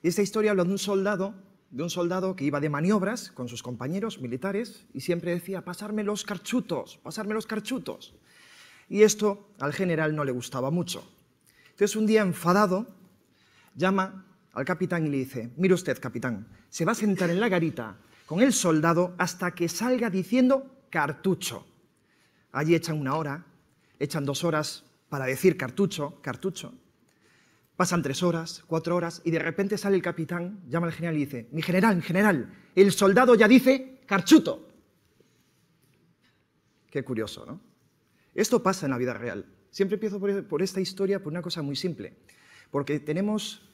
esta historia habla de un soldado que iba de maniobras con sus compañeros militares y siempre decía, pasarme los carchutos, pasarme los carchutos. Y esto al general no le gustaba mucho. Entonces un día enfadado llama al capitán y le dice, mire usted, capitán, se va a sentar en la garita con el soldado hasta que salga diciendo cartucho. Allí echan 1 hora, echan 2 horas para decir cartucho, cartucho. Pasan 3 horas, 4 horas y de repente sale el capitán, llama al general y dice, mi general, el soldado ya dice carchuto. Qué curioso, ¿no? Esto pasa en la vida real. Siempre empiezo por esta historia por una cosa muy simple, porque tenemos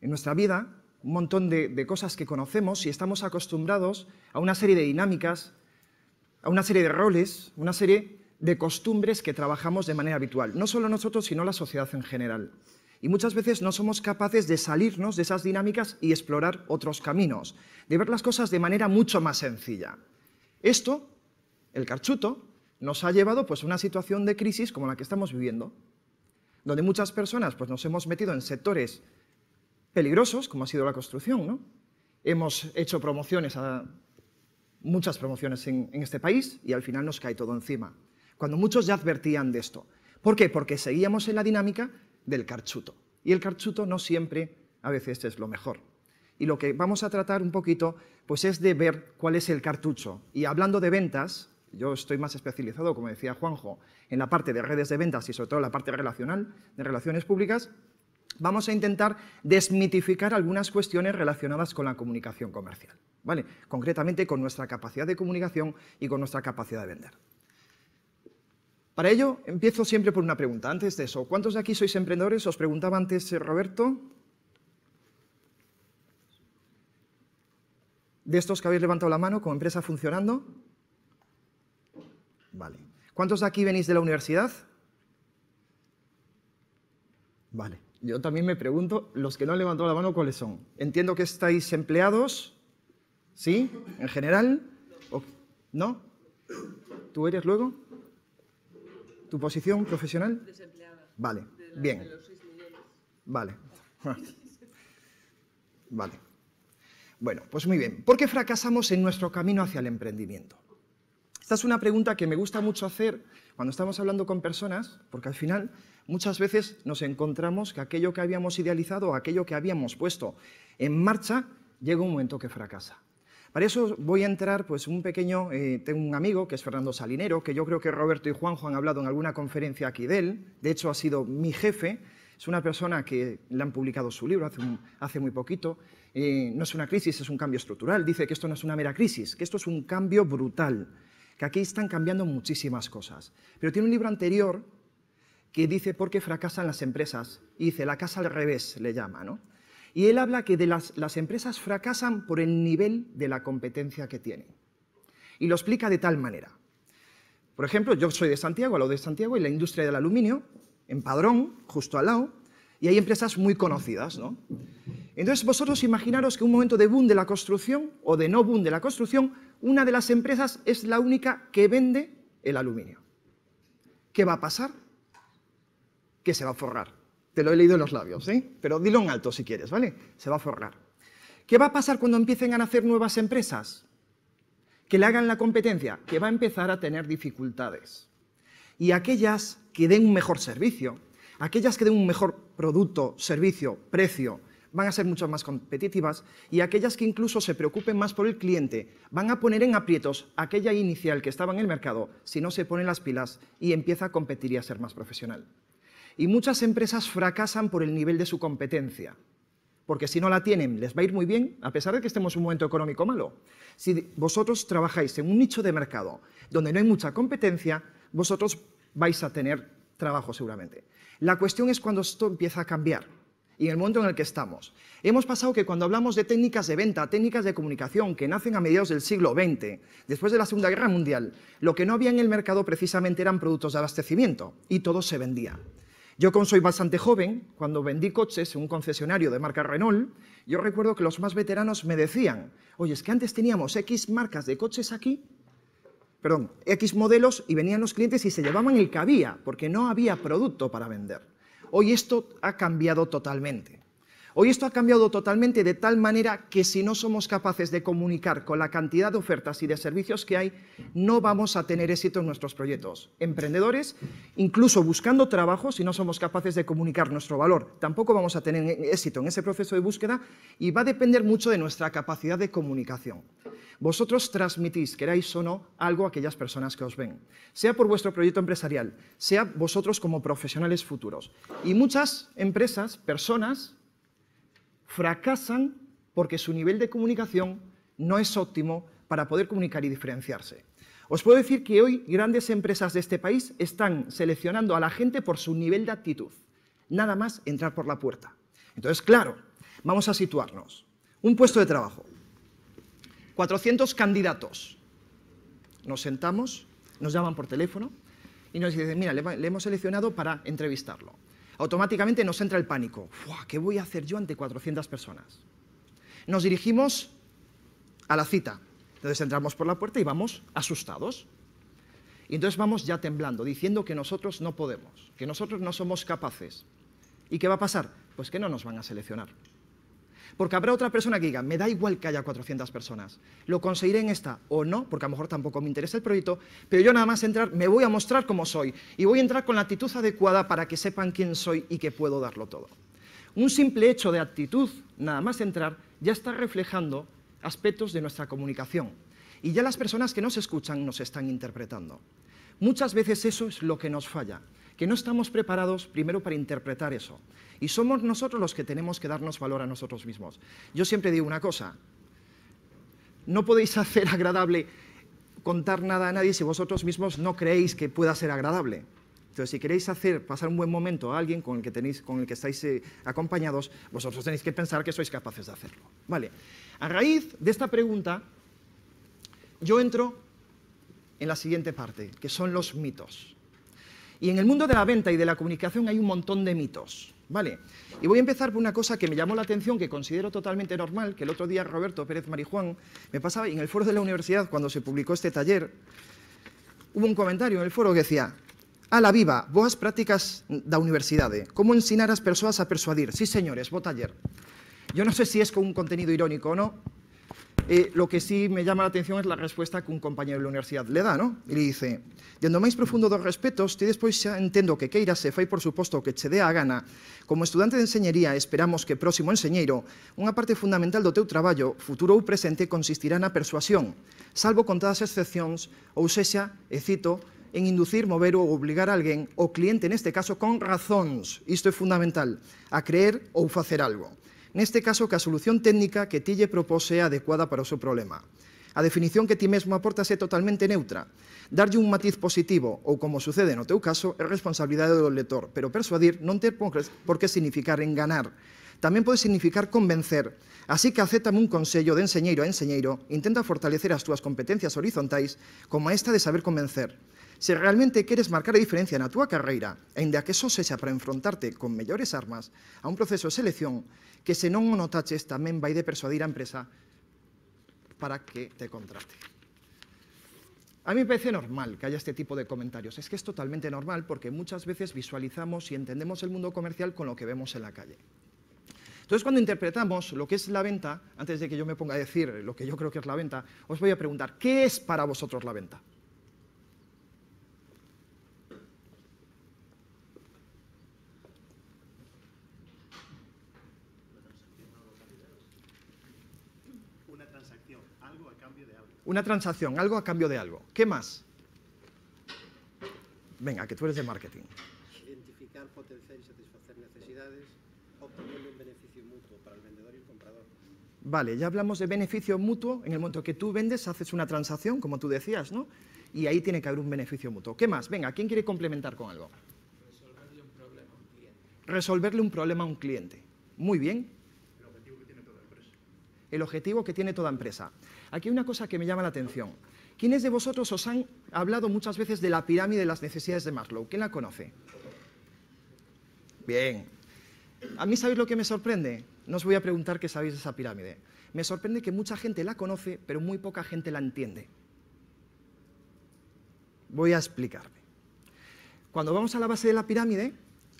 en nuestra vida un montón de cosas que conocemos y estamos acostumbrados a una serie de dinámicas, a una serie de roles, una serie de costumbres que trabajamos de manera habitual. No solo nosotros, sino la sociedad en general. Y muchas veces no somos capaces de salirnos de esas dinámicas y explorar otros caminos, de ver las cosas de manera mucho más sencilla. Esto, el carchuto, nos ha llevado pues, a una situación de crisis como la que estamos viviendo, donde muchas personas pues, nos hemos metido en sectores peligrosos, como ha sido la construcción, ¿no? Hemos hecho muchas promociones en este país y al final nos cae todo encima, cuando muchos ya advertían de esto. ¿Por qué? Porque seguíamos en la dinámica del carchuto. Y el carchuto no siempre, a veces, es lo mejor. Y lo que vamos a tratar un poquito pues, es de ver cuál es el cartucho. Y hablando de ventas, yo estoy más especializado, como decía Juanjo, en la parte de redes de ventas y sobre todo en la parte relacional, de relaciones públicas, vamos a intentar desmitificar algunas cuestiones relacionadas con la comunicación comercial, ¿vale? Concretamente con nuestra capacidad de comunicación y con nuestra capacidad de vender. Para ello, empiezo siempre por una pregunta. Antes de eso, ¿cuántos de aquí sois emprendedores? Os preguntaba antes Roberto. ¿De estos que habéis levantado la mano como empresa funcionando? Vale. ¿Cuántos de aquí venís de la universidad? Vale. Yo también me pregunto, los que no han levantado la mano, ¿cuáles son? Entiendo que estáis empleados, ¿sí? ¿En general? ¿No? ¿Tú eres luego? ¿Tu posición profesional? Desempleada. Vale, bien. De los 6 millones. Vale. Vale. Bueno, pues muy bien. ¿Por qué fracasamos en nuestro camino hacia el emprendimiento? Esta es una pregunta que me gusta mucho hacer cuando estamos hablando con personas, porque al final muchas veces nos encontramos que aquello que habíamos idealizado, aquello que habíamos puesto en marcha, llega un momento que fracasa. Para eso voy a entrar, pues tengo un amigo que es Fernando Salinero, que yo creo que Roberto y Juanjo han hablado en alguna conferencia aquí de él, de hecho ha sido mi jefe, es una persona que le han publicado su libro hace muy poquito, no es una crisis, es un cambio estructural, dice que esto no es una mera crisis, que esto es un cambio brutal, que aquí están cambiando muchísimas cosas. Pero tiene un libro anterior que dice por qué fracasan las empresas, y dice la casa al revés, le llama, ¿no? Y él habla que las empresas fracasan por el nivel de la competencia que tienen. Y lo explica de tal manera. Por ejemplo, yo soy de Santiago, al lado de Santiago, y la industria del aluminio, en Padrón, justo al lado, y hay empresas muy conocidas, ¿no? Entonces, vosotros imaginaros que un momento de boom de la construcción, o de no boom de la construcción, una de las empresas es la única que vende el aluminio. ¿Qué va a pasar? Que se va a forrar. Te lo he leído en los labios, ¿sí? Pero dilo en alto si quieres, ¿vale? Se va a forrar. ¿Qué va a pasar cuando empiecen a nacer nuevas empresas? Que le hagan la competencia, que va a empezar a tener dificultades. Y aquellas que den un mejor servicio, aquellas que den un mejor producto, servicio, precio, van a ser mucho más competitivas, y aquellas que incluso se preocupen más por el cliente van a poner en aprietos aquella inicial que estaba en el mercado si no se ponen las pilas y empieza a competir y a ser más profesional. Y muchas empresas fracasan por el nivel de su competencia, porque si no la tienen les va a ir muy bien, a pesar de que estemos en un momento económico malo. Si vosotros trabajáis en un nicho de mercado donde no hay mucha competencia, vosotros vais a tener trabajo seguramente. La cuestión es cuando esto empieza a cambiar y en el momento en el que estamos. Hemos pasado que cuando hablamos de técnicas de venta, técnicas de comunicación que nacen a mediados del siglo XX, después de la Segunda Guerra Mundial, lo que no había en el mercado precisamente eran productos de abastecimiento y todo se vendía. Yo, como soy bastante joven, cuando vendí coches en un concesionario de marca Renault, yo recuerdo que los más veteranos me decían, oye, es que antes teníamos X marcas de coches aquí, perdón, X modelos, y venían los clientes y se llevaban el que había, porque no había producto para vender. Hoy esto ha cambiado totalmente. Hoy esto ha cambiado totalmente de tal manera que si no somos capaces de comunicar con la cantidad de ofertas y de servicios que hay, no vamos a tener éxito en nuestros proyectos. Emprendedores, incluso buscando trabajo, si no somos capaces de comunicar nuestro valor, tampoco vamos a tener éxito en ese proceso de búsqueda y va a depender mucho de nuestra capacidad de comunicación. Vosotros transmitís, queráis o no, algo a aquellas personas que os ven, sea por vuestro proyecto empresarial, sea vosotros como profesionales futuros. Y muchas empresas, personas, fracasan porque su nivel de comunicación no es óptimo para poder comunicar y diferenciarse. Os puedo decir que hoy grandes empresas de este país están seleccionando a la gente por su nivel de actitud, nada más entrar por la puerta. Entonces, claro, vamos a situarnos. Un puesto de trabajo, 400 candidatos. Nos sentamos, nos llaman por teléfono y nos dicen, mira, le hemos seleccionado para entrevistarlo. Automáticamente nos entra el pánico. ¿Qué voy a hacer yo ante 400 personas? Nos dirigimos a la cita. Entonces entramos por la puerta y vamos asustados. Y entonces vamos ya temblando, diciendo que nosotros no podemos, que nosotros no somos capaces. ¿Y qué va a pasar? Pues que no nos van a seleccionar. Porque habrá otra persona que diga, me da igual que haya 400 personas, lo conseguiré en esta o no, porque a lo mejor tampoco me interesa el proyecto, pero yo nada más entrar, me voy a mostrar cómo soy y voy a entrar con la actitud adecuada para que sepan quién soy y que puedo darlo todo. Un simple hecho de actitud, nada más entrar, ya está reflejando aspectos de nuestra comunicación y ya las personas que nos escuchan nos están interpretando. Muchas veces eso es lo que nos falla, que no estamos preparados primero para interpretar eso. Y somos nosotros los que tenemos que darnos valor a nosotros mismos. Yo siempre digo una cosa, no podéis hacer agradable, contar nada a nadie si vosotros mismos no creéis que pueda ser agradable. Entonces, si queréis pasar un buen momento a alguien con el que estáis acompañados, vosotros tenéis que pensar que sois capaces de hacerlo. Vale. A raíz de esta pregunta, yo entro en la siguiente parte, que son los mitos. Y en el mundo de la venta y de la comunicación hay un montón de mitos, ¿vale? Y voy a empezar por una cosa que me llamó la atención, que considero totalmente normal, que el otro día Roberto Pérez Marijuán me pasaba, y en el foro de la universidad, cuando se publicó este taller, hubo un comentario en el foro que decía, "Ala viva, boas prácticas da universidade, como ensinar as persoas a persuadir". Sí, señores, bo taller. Yo no sé si es con un contenido irónico o no. Lo que sí me llama la atención es la respuesta que un compañero de la universidad le da, ¿no? E le dice, dende o máis profundo dos respetos, ti despois xa entendo que queiras e fai por suposto que che dé a gana. Como estudante de enseñería, esperamos que próximo enseñeiro, unha parte fundamental do teu traballo, futuro ou presente, consistirá na persuasión, salvo contadas excepcións, ou sexa, e cito, en inducir, mover ou obligar a alguén, o cliente neste caso con razóns, isto é fundamental, a creer ou facer algo. Neste caso, que a solución técnica que ti lle propose é adecuada para o seu problema. A definición que ti mesmo aportas é totalmente neutra. Darlle un matiz positivo, ou como sucede no teu caso, é responsabilidade do lector, pero persuadir non ten por que significar enganar. Tamén pode significar convencer. Así que acéptame un consello de enseñeiro a enseñeiro, intenta fortalecer as túas competencias horizontais como esta de saber convencer. Se realmente queres marcar a diferencia na túa carreira, aínda que só sexa para enfrontarte con mellores armas a un proceso de selección, que se non o notaches tamén vai de persuadir a empresa para que te contrate. A mí me parece normal que haya este tipo de comentarios. Es que es totalmente normal porque muchas veces visualizamos y entendemos el mundo comercial con lo que vemos en la calle. Entonces, cuando interpretamos lo que es la venta, antes de que yo me ponga a decir lo que yo creo que es la venta, os voy a preguntar, ¿qué es para vosotros la venta? Una transacción, algo a cambio de algo. ¿Qué más? Venga, que tú eres de marketing. Identificar, potenciar y satisfacer necesidades, obteniendo un beneficio mutuo para el vendedor y el comprador. Vale, ya hablamos de beneficio mutuo. En el momento que tú vendes, haces una transacción, como tú decías, ¿no? Y ahí tiene que haber un beneficio mutuo. ¿Qué más? Venga, ¿quién quiere complementar con algo? Resolverle un problema a un cliente. Resolverle un problema a un cliente. Muy bien. El objetivo que tiene toda empresa. El objetivo que tiene toda empresa. Aquí hay una cosa que me llama la atención. ¿Quiénes de vosotros os han hablado muchas veces de la pirámide de las necesidades de Maslow? ¿Quién la conoce? Bien. A mí, ¿sabéis lo que me sorprende? No os voy a preguntar qué sabéis de esa pirámide. Me sorprende que mucha gente la conoce, pero muy poca gente la entiende. Voy a explicarme. Cuando vamos a la base de la pirámide,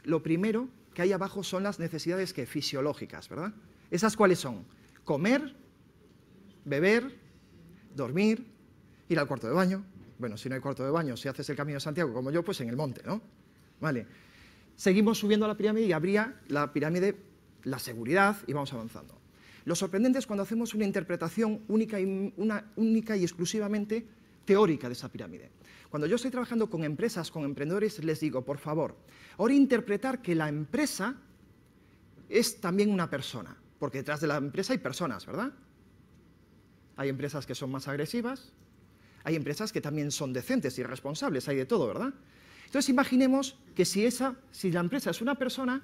lo primero que hay abajo son las necesidades fisiológicas, ¿verdad? ¿Esas cuáles son? Comer, beber, dormir, ir al cuarto de baño. Bueno, si no hay cuarto de baño, si haces el Camino de Santiago como yo, pues en el monte, ¿no? Vale. Seguimos subiendo la pirámide y habría la pirámide, la seguridad, y vamos avanzando. Lo sorprendente es cuando hacemos una interpretación única y exclusivamente teórica de esa pirámide. Cuando yo estoy trabajando con empresas, con emprendedores, les digo, por favor, ahora interpretar que la empresa es también una persona, porque detrás de la empresa hay personas, ¿verdad? Hay empresas que son más agresivas, hay empresas que también son decentes y responsables, hay de todo, ¿verdad? Entonces imaginemos que si la empresa es una persona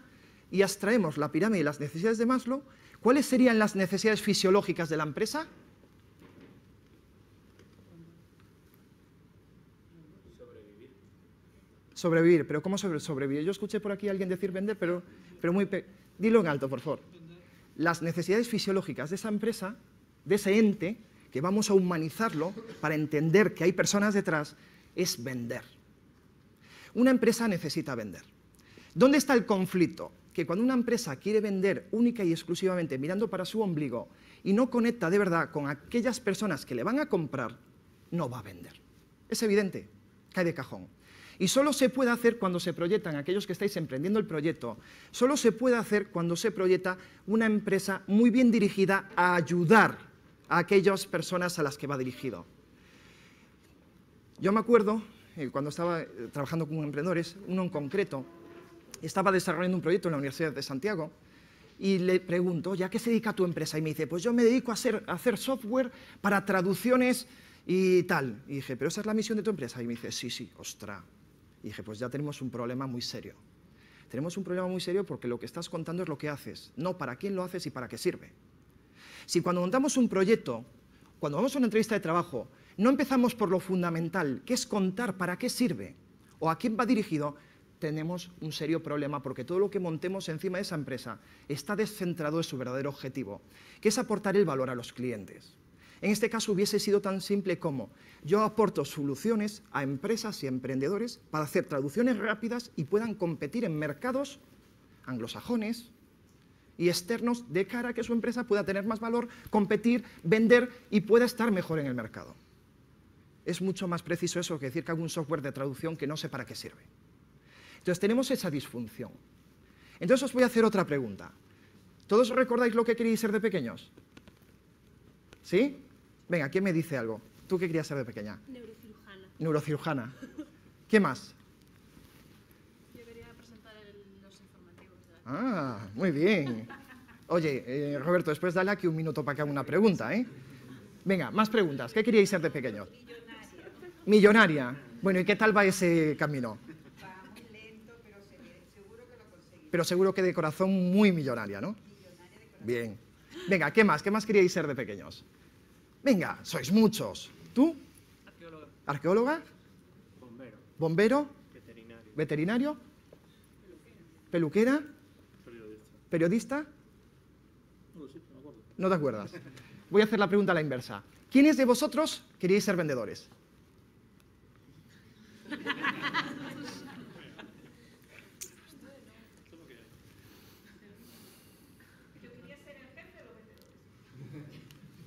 y abstraemos la pirámide y las necesidades de Maslow, ¿cuáles serían las necesidades fisiológicas de la empresa? Sobrevivir, pero ¿cómo sobrevivir? Yo escuché por aquí a alguien decir vender, pero dilo en alto, por favor. Las necesidades fisiológicas de esa empresa, de ese ente, que vamos a humanizarlo para entender que hay personas detrás, es vender. Una empresa necesita vender. ¿Dónde está el conflicto? Que cuando una empresa quiere vender única y exclusivamente mirando para su ombligo y no conecta de verdad con aquellas personas que le van a comprar, no va a vender. Es evidente, cae de cajón. Y solo se puede hacer cuando se proyectan, aquellos que estáis emprendiendo el proyecto, solo se puede hacer cuando se proyecta una empresa muy bien dirigida a ayudar a aquellas personas a las que va dirigido. Yo me acuerdo, cuando estaba trabajando con emprendedores, uno en concreto, estaba desarrollando un proyecto en la Universidad de Santiago y le pregunto, ¿ya qué se dedica a tu empresa? Y me dice, pues yo me dedico a hacer software para traducciones y tal. Y dije, ¿pero esa es la misión de tu empresa? Y me dice, sí, ostras. Y dije, pues ya tenemos un problema muy serio. Tenemos un problema muy serio porque lo que estás contando es lo que haces, no para quién lo haces y para qué sirve. Si cuando montamos un proyecto, cuando vamos a una entrevista de trabajo, no empezamos por lo fundamental, que es contar para qué sirve o a quién va dirigido, tenemos un serio problema porque todo lo que montemos encima de esa empresa está descentrado de su verdadero objetivo, que es aportar el valor a los clientes. En este caso hubiese sido tan simple como yo aporto soluciones a empresas y emprendedores para hacer traducciones rápidas y puedan competir en mercados anglosajones y externos de cara a que su empresa pueda tener más valor, competir, vender y pueda estar mejor en el mercado. Es mucho más preciso eso que decir que hago un software de traducción que no sé para qué sirve. Entonces tenemos esa disfunción. Entonces os voy a hacer otra pregunta. ¿Todos recordáis lo que queríais ser de pequeños? ¿Sí? Venga, ¿quién me dice algo? ¿Tú qué querías ser de pequeña? Neurocirujana. Neurocirujana. ¿Qué más? Yo quería presentar los informativos de la... Ah, muy bien. Oye, Roberto, después dale aquí un minuto para que haga una pregunta, ¿eh? Venga, más preguntas. ¿Qué queríais ser de pequeños? Millonaria. Millonaria. Bueno, ¿y qué tal va ese camino? Va muy lento, pero seguro que lo conseguiré. Pero seguro que de corazón muy millonaria, ¿no? Millonaria de corazón. Bien. Venga, ¿qué más? ¿Qué más queríais ser de pequeños? Venga, sois muchos. ¿Tú? Arqueóloga. ¿Arqueóloga? Bombero. ¿Bombero? Veterinario. ¿Veterinario? ¿Peluquera? Periodista. ¿Periodista? No lo sé, no me acuerdo. ¿No te acuerdas? Voy a hacer la pregunta a la inversa. ¿Quiénes de vosotros queríais ser vendedores?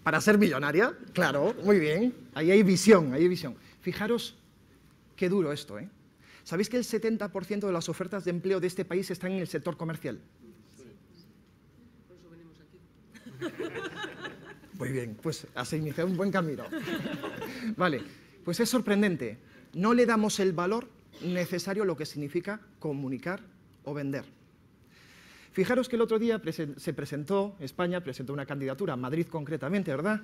¿Para ser millonaria? Claro, muy bien. Ahí hay visión, ahí hay visión. Fijaros qué duro esto, ¿eh? ¿Sabéis que el 70% de las ofertas de empleo de este país están en el sector comercial? Por eso venimos aquí. Muy bien, pues has iniciado un buen camino. Vale, pues es sorprendente. No le damos el valor necesario a lo que significa comunicar o vender. Fijaros que el otro día España presentó una candidatura, Madrid concretamente, ¿verdad?,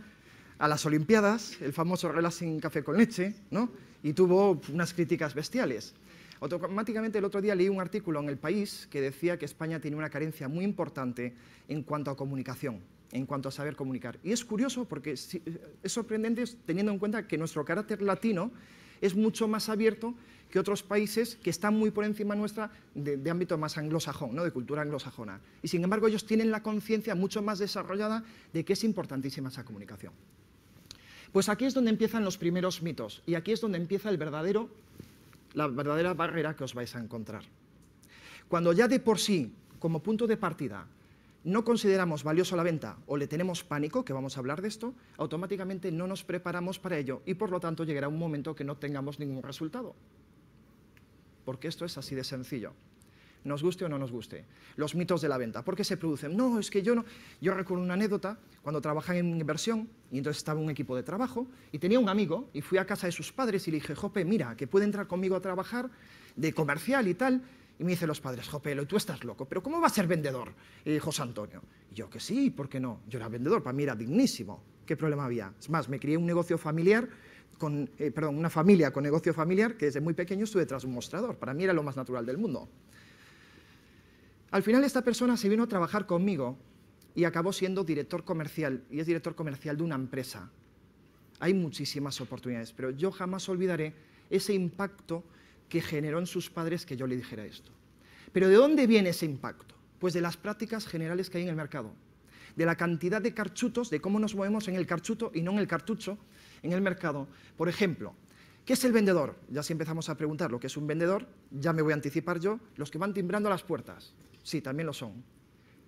a las Olimpiadas, el famoso Relaxing Café con Leche, ¿no?, y tuvo unas críticas bestiales. Automáticamente el otro día leí un artículo en El País que decía que España tiene una carencia muy importante en cuanto a comunicación, en cuanto a saber comunicar. Y es curioso porque es sorprendente teniendo en cuenta que nuestro carácter latino es mucho más abierto que otros países que están muy por encima nuestra de ámbito más anglosajón, ¿no?, de cultura anglosajona. Y sin embargo ellos tienen la conciencia mucho más desarrollada de que es importantísima esa comunicación. Pues aquí es donde empiezan los primeros mitos y aquí es donde empieza la verdadera barrera que os vais a encontrar. Cuando ya de por sí como punto de partida no consideramos valioso la venta o le tenemos pánico, que vamos a hablar de esto, automáticamente no nos preparamos para ello y por lo tanto llegará un momento que no tengamos ningún resultado. Porque esto es así de sencillo. Nos guste o no nos guste. Los mitos de la venta. ¿Por qué se producen? No, es que yo no. Yo recuerdo una anécdota cuando trabajaba en inversión y entonces estaba en un equipo de trabajo y tenía un amigo y fui a casa de sus padres y le dije, Jope, mira, que puede entrar conmigo a trabajar de comercial y tal. Y me dicen los padres, Jope, tú estás loco, pero ¿cómo va a ser vendedor, José Antonio? Y yo, que sí, ¿por qué no? Yo era vendedor, para mí era dignísimo. ¿Qué problema había? Es más, me crié un negocio familiar, una familia con negocio familiar, que desde muy pequeño estuve detrás de un mostrador. Para mí era lo más natural del mundo. Al final esta persona se vino a trabajar conmigo y acabó siendo director comercial, y es director comercial de una empresa. Hay muchísimas oportunidades, pero yo jamás olvidaré ese impacto que generó en sus padres que yo le dijera esto. ¿Pero de dónde viene ese impacto? Pues de las prácticas generales que hay en el mercado, de la cantidad de carchutos, de cómo nos movemos en el carchuto y no en el cartucho en el mercado. Por ejemplo, ¿qué es el vendedor? Ya si empezamos a preguntar lo que es un vendedor, ya me voy a anticipar yo, los que van timbrando las puertas. Sí, también lo son.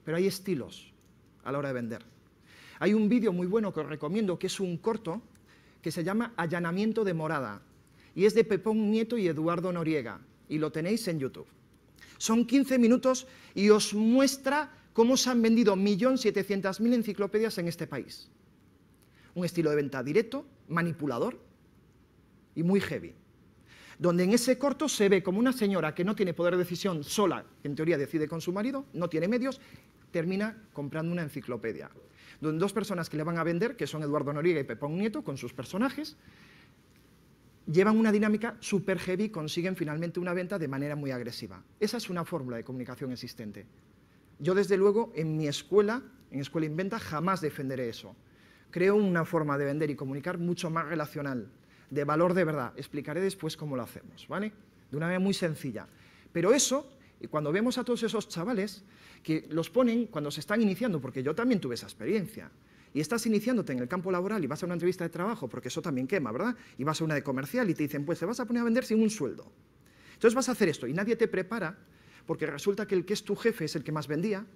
Pero hay estilos a la hora de vender. Hay un vídeo muy bueno que os recomiendo, que es un corto, que se llama Allanamiento de morada. Y es de Pepón Nieto y Eduardo Noriega, y lo tenéis en YouTube. Son 15 minutos y os muestra cómo se han vendido 1.700.000 enciclopedias en este país. Un estilo de venta directo, manipulador y muy heavy. Donde en ese corto se ve como una señora que no tiene poder de decisión sola, que en teoría decide con su marido, no tiene medios, termina comprando una enciclopedia. Donde dos personas que le van a vender, que son Eduardo Noriega y Pepón Nieto, con sus personajes, llevan una dinámica súper heavy y consiguen finalmente una venta de manera muy agresiva. Esa es una fórmula de comunicación existente. Yo, desde luego, en mi escuela, en Escuela Inventa, jamás defenderé eso. Creo una forma de vender y comunicar mucho más relacional, de valor de verdad. Explicaré después cómo lo hacemos, ¿vale? De una manera muy sencilla. Pero eso, y cuando vemos a todos esos chavales que los ponen cuando se están iniciando, porque yo también tuve esa experiencia, y estás iniciándote en el campo laboral y vas a una entrevista de trabajo, porque eso también quema, ¿verdad? Y vas a una de comercial y te dicen, pues te vas a poner a vender sin un sueldo. Entonces vas a hacer esto y nadie te prepara, porque resulta que el que es tu jefe es el que más vendía.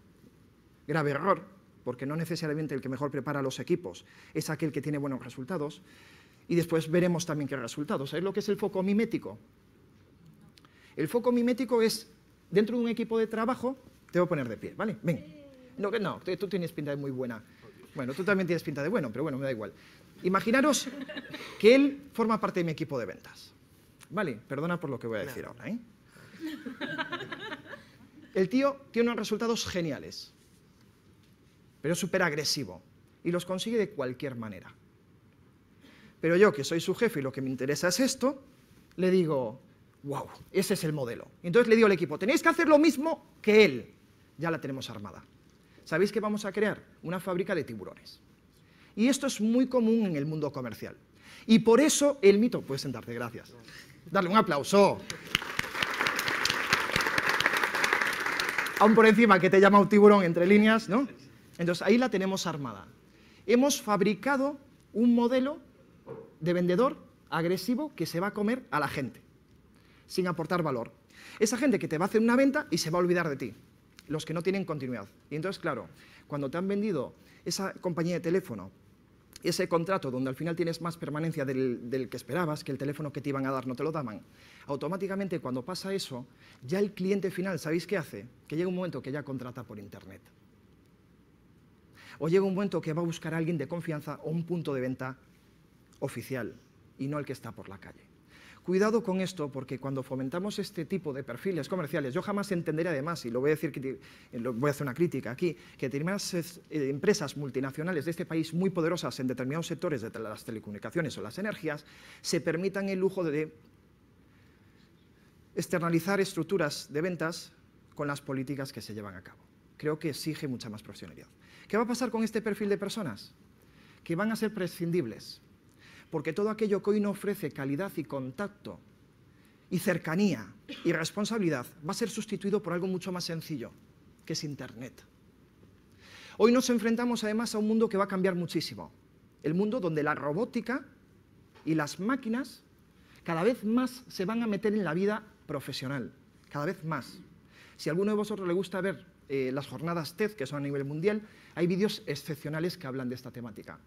Grave error, porque no necesariamente el que mejor prepara a los equipos es aquel que tiene buenos resultados. Y después veremos también qué resultados. ¿Sabéis lo que es el foco mimético? El foco mimético es, dentro de un equipo de trabajo, te voy a poner de pie, ¿vale? Ven. No, tú tienes pinta de muy buena. Bueno, tú también tienes pinta de bueno, pero bueno, me da igual. Imaginaros que él forma parte de mi equipo de ventas. Vale, perdona por lo que voy a decir ahora, ¿eh? El tío tiene unos resultados geniales, pero es súper agresivo y los consigue de cualquier manera. Pero yo, que soy su jefe y lo que me interesa es esto, le digo, wow, ese es el modelo. Y entonces le digo al equipo, tenéis que hacer lo mismo que él. Ya la tenemos armada. ¿Sabéis qué vamos a crear? Una fábrica de tiburones. Y esto es muy común en el mundo comercial. Y por eso el mito... Puedes sentarte, gracias. Darle un aplauso. Aún por encima que te llama un tiburón entre líneas, ¿no? Entonces ahí la tenemos armada. Hemos fabricado un modelo de vendedor agresivo que se va a comer a la gente, sin aportar valor. Esa gente que te va a hacer una venta y se va a olvidar de ti. Los que no tienen continuidad. Y entonces, claro, cuando te han vendido esa compañía de teléfono, ese contrato donde al final tienes más permanencia del que esperabas, que el teléfono que te iban a dar no te lo daban, automáticamente cuando pasa eso, ya el cliente final, ¿sabéis qué hace? Que llega un momento que ya contrata por internet. O llega un momento que va a buscar a alguien de confianza o un punto de venta oficial y no el que está por la calle. Cuidado con esto, porque cuando fomentamos este tipo de perfiles comerciales, yo jamás entenderé además, y lo voy a decir, voy a hacer una crítica aquí, que determinadas empresas multinacionales de este país muy poderosas en determinados sectores de las telecomunicaciones o las energías, se permitan el lujo de externalizar estructuras de ventas con las políticas que se llevan a cabo. Creo que exige mucha más profesionalidad. ¿Qué va a pasar con este perfil de personas? Que van a ser prescindibles. Porque todo aquello que hoy no ofrece calidad y contacto y cercanía y responsabilidad va a ser sustituido por algo mucho más sencillo, que es Internet. Hoy nos enfrentamos además a un mundo que va a cambiar muchísimo. El mundo donde la robótica y las máquinas cada vez más se van a meter en la vida profesional, cada vez más. Si a alguno de vosotros le gusta ver las jornadas TED, que son a nivel mundial, hay vídeos excepcionales que hablan de esta temática.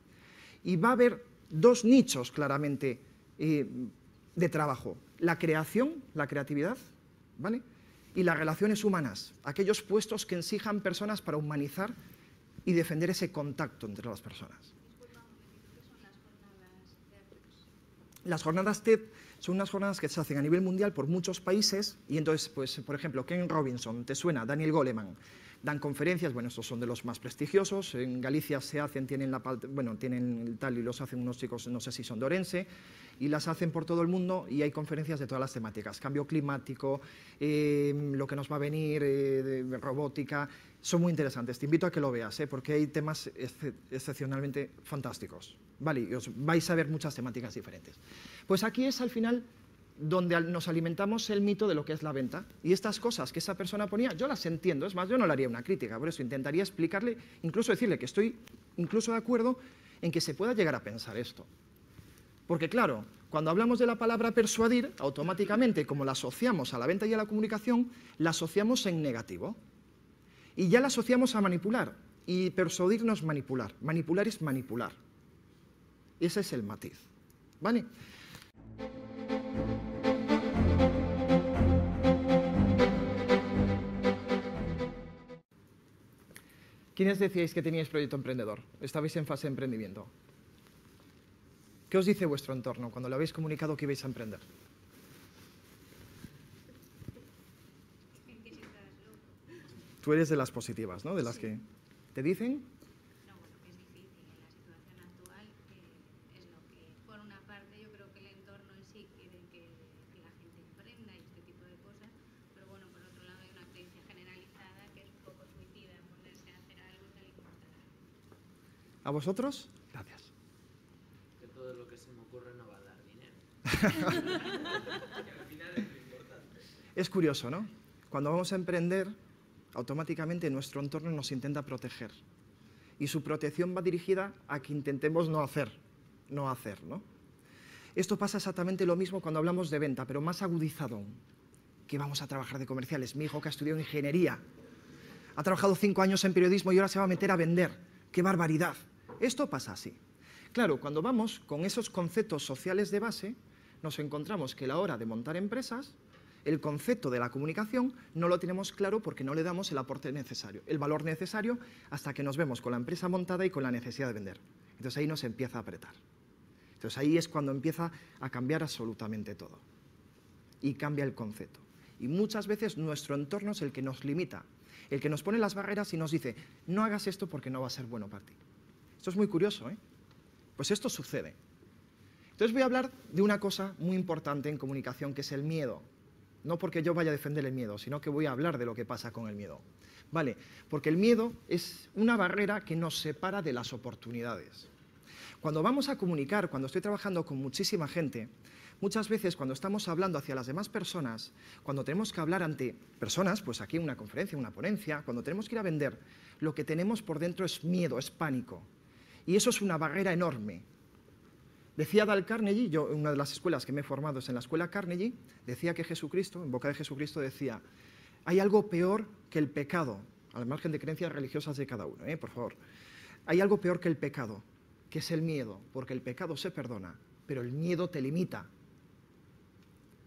Y va a haber dos nichos claramente de trabajo: la creación, la creatividad, ¿vale?, y las relaciones humanas, aquellos puestos que exijan personas para humanizar y defender ese contacto entre las personas. Disculpa un momentito, ¿qué son las jornadas TED? Las jornadas TED son unas jornadas que se hacen a nivel mundial por muchos países y entonces, pues, por ejemplo, Ken Robinson, ¿te suena? Daniel Goleman, dan conferencias, bueno, estos son de los más prestigiosos, en Galicia se hacen, tienen el tal y los hacen unos chicos, no sé si son de Orense, y las hacen por todo el mundo y hay conferencias de todas las temáticas: cambio climático, lo que nos va a venir, de robótica. Son muy interesantes, te invito a que lo veas, porque hay temas excepcionalmente fantásticos, ¿vale? Y os vais a ver muchas temáticas diferentes. Pues aquí es al final donde nos alimentamos el mito de lo que es la venta, y estas cosas que esa persona ponía, yo las entiendo, es más, yo no le haría una crítica, por eso intentaría explicarle, incluso decirle que estoy incluso de acuerdo en que se pueda llegar a pensar esto. Porque claro, cuando hablamos de la palabra persuadir, automáticamente, como la asociamos a la venta y a la comunicación, la asociamos en negativo. Y ya la asociamos a manipular, y persuadir no es manipular, manipular es manipular. Ese es el matiz, ¿vale? ¿Quiénes decíais que teníais proyecto emprendedor? ¿Estabais en fase de emprendimiento? ¿Qué os dice vuestro entorno cuando le habéis comunicado que ibais a emprender? En que si estás loco. Tú eres de las positivas, ¿no? De las que te dicen. No, bueno, que es difícil en la situación actual, es lo que, por una parte, yo creo que el entorno en sí quiere que la gente emprenda y este tipo de cosas, pero bueno, por otro lado hay una creencia generalizada que es un poco suicida, ponerse a hacer algo tal y como está. ¿A vosotros? Gracias. Que todo lo que se me ocurre no va a dar dinero. Que al final es lo importante. Es curioso, ¿no? Cuando vamos a emprender, automáticamente nuestro entorno nos intenta proteger. Y su protección va dirigida a que intentemos no hacer, ¿no? Esto pasa exactamente lo mismo cuando hablamos de venta, pero más agudizado aún. Que vamos a trabajar de comerciales. Mi hijo, que ha estudiado ingeniería, ha trabajado 5 años en periodismo y ahora se va a meter a vender. ¡Qué barbaridad! Esto pasa así. Claro, cuando vamos con esos conceptos sociales de base, nos encontramos que a la hora de montar empresas, el concepto de la comunicación no lo tenemos claro porque no le damos el aporte necesario, el valor necesario, hasta que nos vemos con la empresa montada y con la necesidad de vender. Entonces ahí nos empieza a apretar. Entonces ahí es cuando empieza a cambiar absolutamente todo. Y cambia el concepto. Y muchas veces nuestro entorno es el que nos limita, el que nos pone las barreras y nos dice: no hagas esto porque no va a ser bueno para ti. Esto es muy curioso, ¿eh? Pues esto sucede. Entonces voy a hablar de una cosa muy importante en comunicación, que es el miedo. No porque yo vaya a defender el miedo, sino que voy a hablar de lo que pasa con el miedo. ¿Vale? Porque el miedo es una barrera que nos separa de las oportunidades. Cuando vamos a comunicar, cuando estoy trabajando con muchísima gente, muchas veces cuando estamos hablando hacia las demás personas, cuando tenemos que hablar ante personas, pues aquí una conferencia, una ponencia, cuando tenemos que ir a vender, lo que tenemos por dentro es miedo, es pánico. Y eso es una barrera enorme. Decía Dale Carnegie, yo en una de las escuelas que me he formado es en la escuela Carnegie, decía que Jesucristo, en boca de Jesucristo decía: hay algo peor que el pecado, al margen de creencias religiosas de cada uno, por favor. Hay algo peor que el pecado, que es el miedo, porque el pecado se perdona, pero el miedo te limita.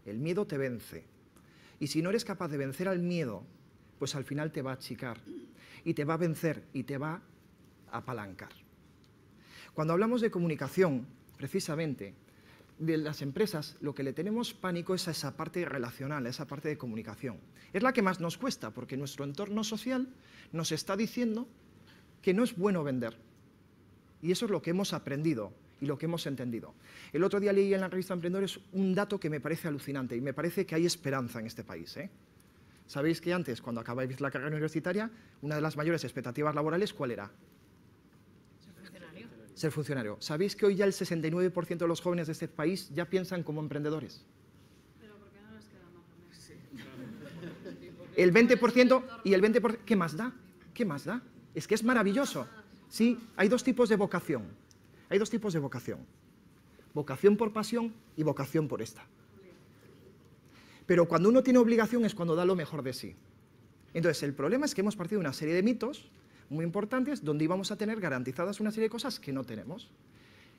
El miedo te vence. Y si no eres capaz de vencer al miedo, pues al final te va a achicar, y te va a vencer, y te va a apalancar. Cuando hablamos de comunicación, precisamente, de las empresas, lo que le tenemos pánico es a esa parte relacional, a esa parte de comunicación. Es la que más nos cuesta, porque nuestro entorno social nos está diciendo que no es bueno vender. Y eso es lo que hemos aprendido y lo que hemos entendido. El otro día leí en la revista Emprendedores un dato que me parece alucinante y me parece que hay esperanza en este país, ¿eh? Sabéis que antes, cuando acabáis la carrera universitaria, una de las mayores expectativas laborales, ¿cuál era? Ser funcionario. ¿Sabéis que hoy ya el 69% de los jóvenes de este país ya piensan como emprendedores? Pero ¿por qué no les queda más remedio? Sí. El 20% y el 20%, ¿qué más da? ¿Qué más da? Es que es maravilloso. Sí, hay dos tipos de vocación. Hay dos tipos de vocación. Vocación por pasión y vocación por esta. Pero cuando uno tiene obligación es cuando da lo mejor de sí. Entonces, el problema es que hemos partido de una serie de mitos muy importantes donde íbamos a tener garantizadas una serie de cosas que no tenemos.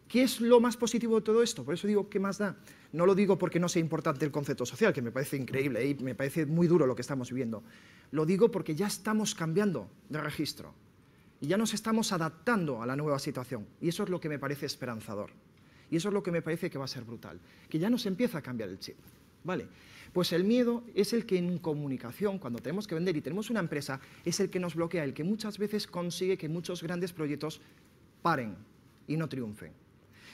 ¿Qué es lo más positivo de todo esto? Por eso digo, ¿qué más da? No lo digo porque no sea importante el concepto social, que me parece increíble y me parece muy duro lo que estamos viviendo. Lo digo porque ya estamos cambiando de registro y ya nos estamos adaptando a la nueva situación. Y eso es lo que me parece esperanzador. Y eso es lo que me parece que va a ser brutal. Que ya nos empieza a cambiar el chip. ¿Vale? Pues el miedo es el que en comunicación, cuando tenemos que vender y tenemos una empresa, es el que nos bloquea, el que muchas veces consigue que muchos grandes proyectos paren y no triunfen.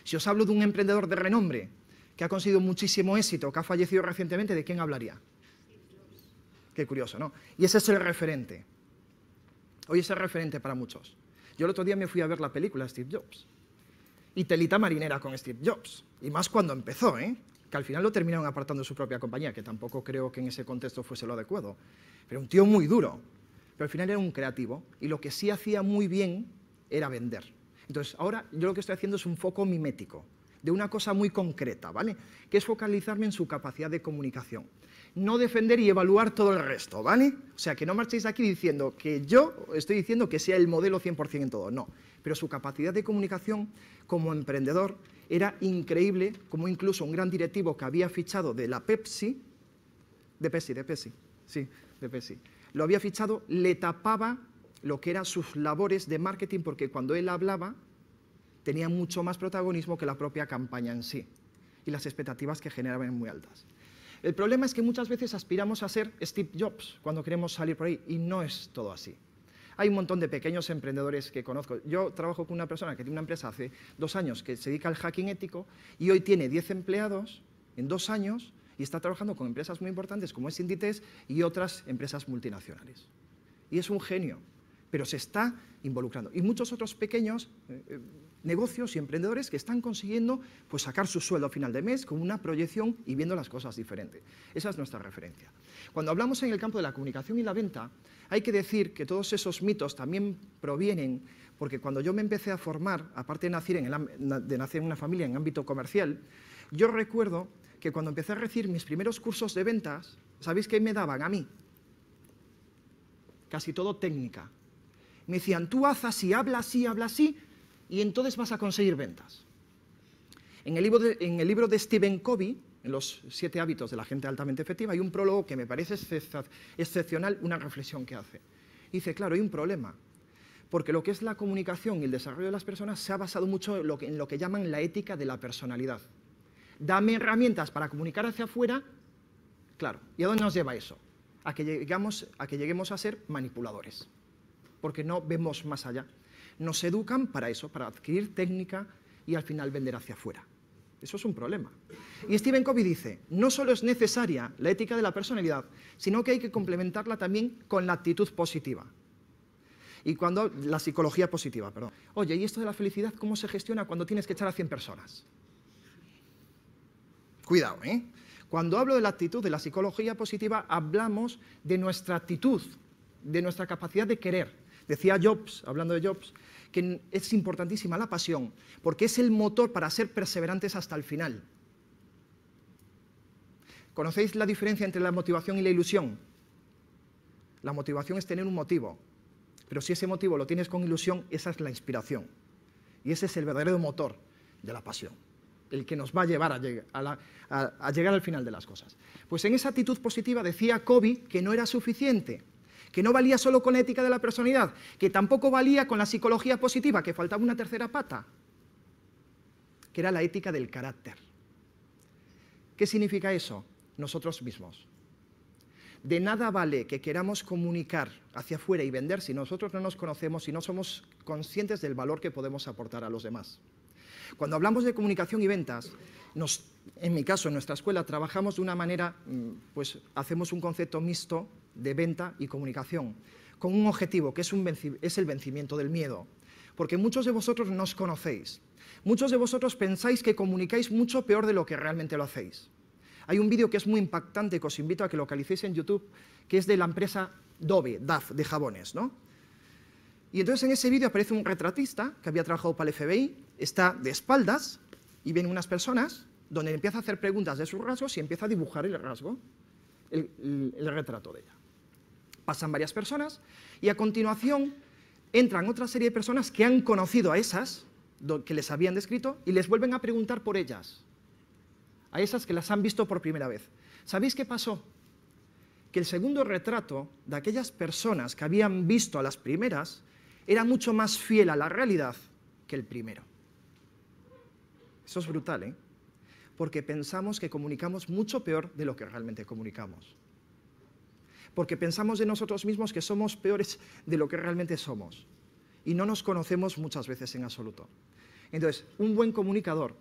Si os hablo de un emprendedor de renombre que ha conseguido muchísimo éxito, que ha fallecido recientemente, ¿de quién hablaría? Qué curioso, ¿no? Y ese es el referente. Hoy es el referente para muchos. Yo el otro día me fui a ver la película Steve Jobs. Y telita marinera con Steve Jobs. Y más cuando empezó, ¿eh? Que al final lo terminaron apartando de su propia compañía, que tampoco creo que en ese contexto fuese lo adecuado. Pero un tío muy duro. Pero al final era un creativo. Y lo que sí hacía muy bien era vender. Entonces, ahora yo lo que estoy haciendo es un foco mimético, de una cosa muy concreta, ¿vale? Que es focalizarme en su capacidad de comunicación. No defender y evaluar todo el resto, ¿vale? O sea, que no marchéis aquí diciendo que yo estoy diciendo que sea el modelo 100% en todo, no. Pero su capacidad de comunicación como emprendedor era increíble, como incluso un gran directivo que había fichado de la Pepsi, de Pepsi, lo había fichado, le tapaba lo que eran sus labores de marketing, porque cuando él hablaba tenía mucho más protagonismo que la propia campaña en sí, y las expectativas que generaban muy altas. El problema es que muchas veces aspiramos a ser Steve Jobs cuando queremos salir por ahí, y no es todo así. Hay un montón de pequeños emprendedores que conozco. Yo trabajo con una persona que tiene una empresa hace 2 años que se dedica al hacking ético, y hoy tiene 10 empleados en 2 años, y está trabajando con empresas muy importantes como es Inditex y otras empresas multinacionales. Y es un genio, pero se está involucrando. Y muchos otros pequeños negocios y emprendedores que están consiguiendo pues, sacar su sueldo a final de mes con una proyección y viendo las cosas diferente. Esa es nuestra referencia. Cuando hablamos en el campo de la comunicación y la venta, hay que decir que todos esos mitos también provienen porque cuando yo me empecé a formar, aparte de nacer en una familia en ámbito comercial, yo recuerdo que cuando empecé a recibir mis primeros cursos de ventas, ¿sabéis qué me daban a mí? Casi todo técnica. Me decían, tú haz así, habla así, y entonces vas a conseguir ventas. En el libro de Stephen Covey, en los 7 hábitos de la gente altamente efectiva, hay un prólogo que me parece excepcional, una reflexión que hace. Dice, claro, hay un problema, porque lo que es la comunicación y el desarrollo de las personas se ha basado mucho en lo que llaman la ética de la personalidad. Dame herramientas para comunicar hacia afuera, claro. ¿Y a dónde nos lleva eso? A que lleguemos a ser manipuladores, porque no vemos más allá. Nos educan para eso, para adquirir técnica y al final vender hacia afuera. Eso es un problema. Y Stephen Covey dice, no solo es necesaria la ética de la personalidad, sino que hay que complementarla también con la actitud positiva. Y la psicología positiva, perdón. Oye, ¿y esto de la felicidad cómo se gestiona cuando tienes que echar a 100 personas? Cuidado, ¿eh? Cuando hablo de la actitud, de la psicología positiva, hablamos de nuestra actitud, de nuestra capacidad de querer. Decía Jobs, hablando de Jobs, que es importantísima la pasión, porque es el motor para ser perseverantes hasta el final. ¿Conocéis la diferencia entre la motivación y la ilusión? La motivación es tener un motivo, pero si ese motivo lo tienes con ilusión, esa es la inspiración. Y ese es el verdadero motor de la pasión, el que nos va a llevar a llegar al final de las cosas. Pues en esa actitud positiva decía Covey que no era suficiente, que no valía solo con la ética de la personalidad, que tampoco valía con la psicología positiva, que faltaba una tercera pata, que era la ética del carácter. ¿Qué significa eso? Nosotros mismos. De nada vale que queramos comunicar hacia afuera y vender si nosotros no nos conocemos y no somos conscientes del valor que podemos aportar a los demás. Cuando hablamos de comunicación y ventas, en mi caso, en nuestra escuela, trabajamos de una manera, pues hacemos un concepto mixto de venta y comunicación, con un objetivo que es el vencimiento del miedo. Porque muchos de vosotros no os conocéis. Muchos de vosotros pensáis que comunicáis mucho peor de lo que realmente lo hacéis. Hay un vídeo que es muy impactante, que os invito a que localicéis en YouTube, que es de la empresa Dove, DAF, de jabones, ¿no? Y entonces en ese vídeo aparece un retratista que había trabajado para el FBI, está de espaldas y vienen unas personas donde empieza a hacer preguntas de sus rasgos y empieza a dibujar el rasgo, el retrato de ella. Pasan varias personas y a continuación entran otra serie de personas que han conocido a esas que les habían descrito y les vuelven a preguntar por ellas, a esas que las han visto por primera vez. ¿Sabéis qué pasó? Que el segundo retrato de aquellas personas que habían visto a las primeras era mucho más fiel a la realidad que el primero. Eso es brutal, ¿eh? Porque pensamos que comunicamos mucho peor de lo que realmente comunicamos. Porque pensamos de nosotros mismos que somos peores de lo que realmente somos. Y no nos conocemos muchas veces en absoluto. Entonces, un buen comunicador,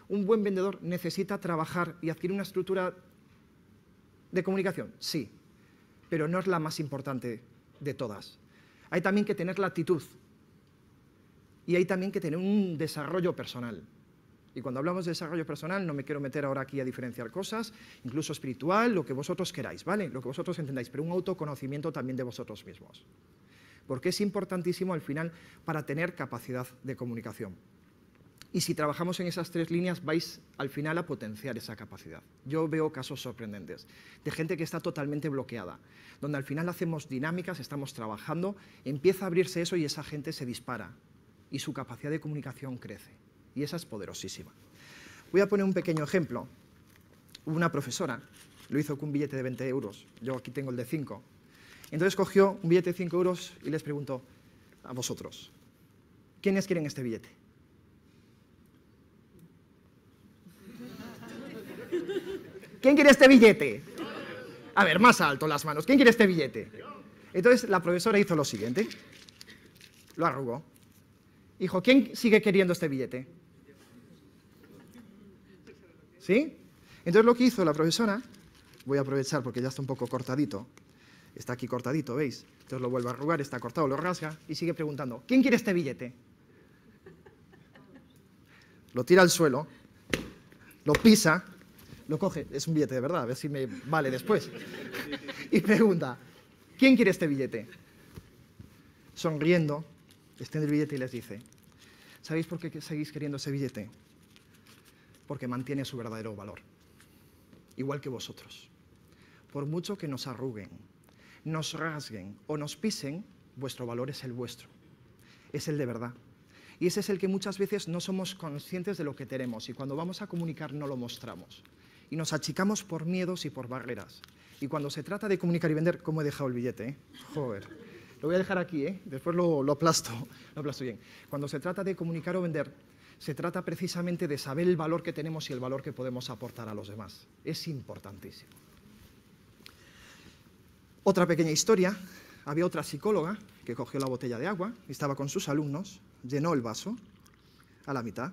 un buen vendedor necesita trabajar y adquirir una estructura de comunicación, sí, pero no es la más importante de todas. Hay también que tener la actitud y hay también que tener un desarrollo personal. Y cuando hablamos de desarrollo personal, no me quiero meter ahora aquí a diferenciar cosas, incluso espiritual, lo que vosotros queráis, ¿vale? Lo que vosotros entendáis, pero un autoconocimiento también de vosotros mismos. Porque es importantísimo al final para tener capacidad de comunicación. Y si trabajamos en esas tres líneas, vais al final a potenciar esa capacidad. Yo veo casos sorprendentes de gente que está totalmente bloqueada, donde al final hacemos dinámicas, estamos trabajando, empieza a abrirse eso y esa gente se dispara y su capacidad de comunicación crece. Y esa es poderosísima. Voy a poner un pequeño ejemplo. Hubo una profesora, lo hizo con un billete de 20 euros, yo aquí tengo el de 5. Entonces cogió un billete de 5 euros y les preguntó a vosotros, ¿quiénes quieren este billete? ¿Quién quiere este billete? A ver, más alto las manos. ¿Quién quiere este billete? Entonces la profesora hizo lo siguiente. Lo arrugó. Dijo, ¿quién sigue queriendo este billete? ¿Sí? Entonces lo que hizo la profesora, voy a aprovechar porque ya está un poco cortadito. Está aquí cortadito, ¿veis? Entonces lo vuelve a arrugar, está cortado, lo rasga y sigue preguntando, ¿quién quiere este billete? Lo tira al suelo, lo pisa, lo coge, es un billete de verdad, a ver si me vale después. Y pregunta, ¿quién quiere este billete? Sonriendo, extiende el billete y les dice, ¿sabéis por qué seguís queriendo ese billete? Porque mantiene su verdadero valor, igual que vosotros. Por mucho que nos arruguen, nos rasguen o nos pisen, vuestro valor es el vuestro, es el de verdad. Y ese es el que muchas veces no somos conscientes de lo que tenemos y cuando vamos a comunicar no lo mostramos. Y nos achicamos por miedos y por barreras. Y cuando se trata de comunicar y vender, ¿cómo he dejado el billete? Joder, lo voy a dejar aquí, después lo aplasto bien. Cuando se trata de comunicar o vender, se trata precisamente de saber el valor que tenemos y el valor que podemos aportar a los demás. Es importantísimo. Otra pequeña historia, había otra psicóloga que cogió la botella de agua y estaba con sus alumnos, llenó el vaso a la mitad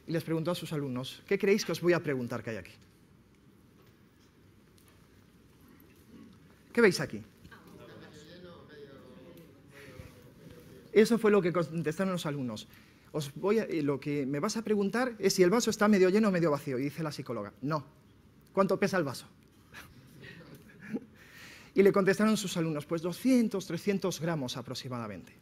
y les preguntó a sus alumnos, ¿qué creéis que os voy a preguntar que hay aquí? ¿Qué veis aquí? Eso fue lo que contestaron los alumnos. Lo que me vas a preguntar es si el vaso está medio lleno o medio vacío. Y dice la psicóloga, no. ¿Cuánto pesa el vaso? Y le contestaron sus alumnos, pues 200, 300 gramos aproximadamente.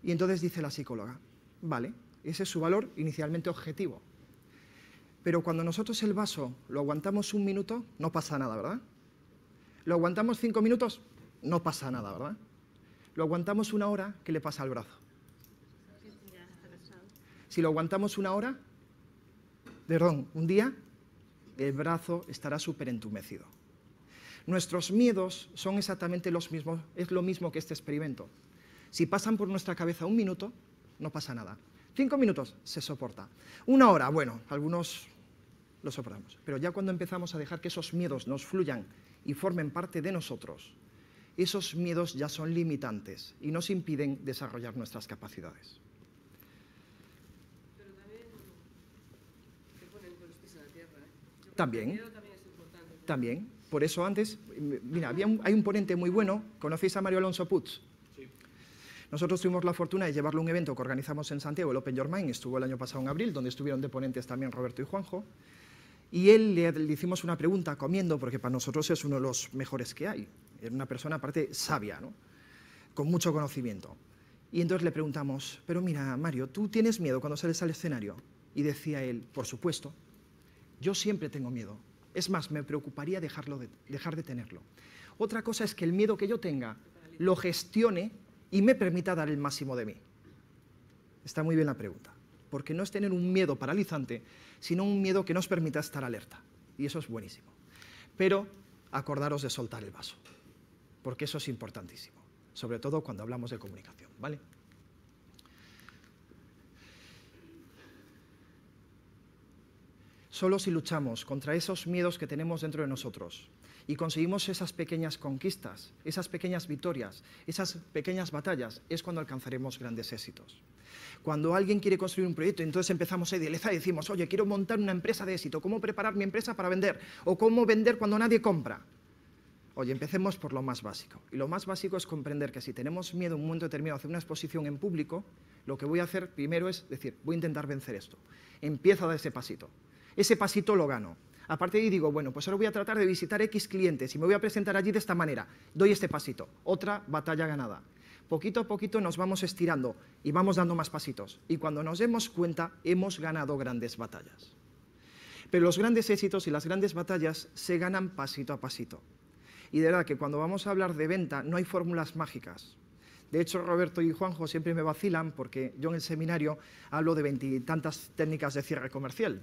Y entonces dice la psicóloga, vale, ese es su valor inicialmente objetivo. Pero cuando nosotros el vaso lo aguantamos un minuto, no pasa nada, ¿verdad? Lo aguantamos 5 minutos, no pasa nada, ¿verdad? Lo aguantamos 1 hora, ¿qué le pasa al brazo? Si lo aguantamos 1 hora, un día, el brazo estará súper entumecido. Nuestros miedos son exactamente los mismos, es lo mismo que este experimento. Si pasan por nuestra cabeza 1 minuto, no pasa nada. 5 minutos, se soporta. 1 hora, bueno, algunos lo soportamos. Pero ya cuando empezamos a dejar que esos miedos nos fluyan y formen parte de nosotros, esos miedos ya son limitantes y nos impiden desarrollar nuestras capacidades. Pero también te ponen con los pies en la tierra, ¿eh? También. El miedo también es importante. También. Por eso antes, mira, hay un ponente muy bueno, ¿conocéis a Mario Alonso Puig? Sí. Nosotros tuvimos la fortuna de llevarlo a un evento que organizamos en Santiago, el Open Your Mind, estuvo el año pasado en abril, donde estuvieron de ponentes también Roberto y Juanjo, y él le hicimos una pregunta comiendo, porque para nosotros es uno de los mejores que hay, era una persona aparte sabia, ¿no? Con mucho conocimiento. Y entonces le preguntamos, pero mira, Mario, ¿tú tienes miedo cuando sales al escenario? Y decía él, por supuesto, yo siempre tengo miedo. Es más, me preocuparía dejar de tenerlo. Otra cosa es que el miedo que yo tenga lo gestione y me permita dar el máximo de mí. Está muy bien la pregunta, porque no es tener un miedo paralizante, sino un miedo que nos permita estar alerta. Y eso es buenísimo. Pero acordaros de soltar el vaso, porque eso es importantísimo, sobre todo cuando hablamos de comunicación, ¿vale? Solo si luchamos contra esos miedos que tenemos dentro de nosotros y conseguimos esas pequeñas conquistas, esas pequeñas victorias, esas pequeñas batallas, es cuando alcanzaremos grandes éxitos. Cuando alguien quiere construir un proyecto, entonces empezamos a idealizar y decimos, oye, quiero montar una empresa de éxito, ¿cómo preparar mi empresa para vender? O ¿cómo vender cuando nadie compra? Oye, empecemos por lo más básico. Y lo más básico es comprender que si tenemos miedo en un momento determinado a hacer una exposición en público, lo que voy a hacer primero es decir, voy a intentar vencer esto. Empiezo a dar ese pasito. Ese pasito lo gano. Aparte de ahí digo, bueno, pues ahora voy a tratar de visitar X clientes y me voy a presentar allí de esta manera. Doy este pasito. Otra batalla ganada. Poquito a poquito nos vamos estirando y vamos dando más pasitos. Y cuando nos demos cuenta, hemos ganado grandes batallas. Pero los grandes éxitos y las grandes batallas se ganan pasito a pasito. Y de verdad que cuando vamos a hablar de venta no hay fórmulas mágicas. De hecho, Roberto y Juanjo siempre me vacilan porque yo en el seminario hablo de 20 y tantas técnicas de cierre comercial.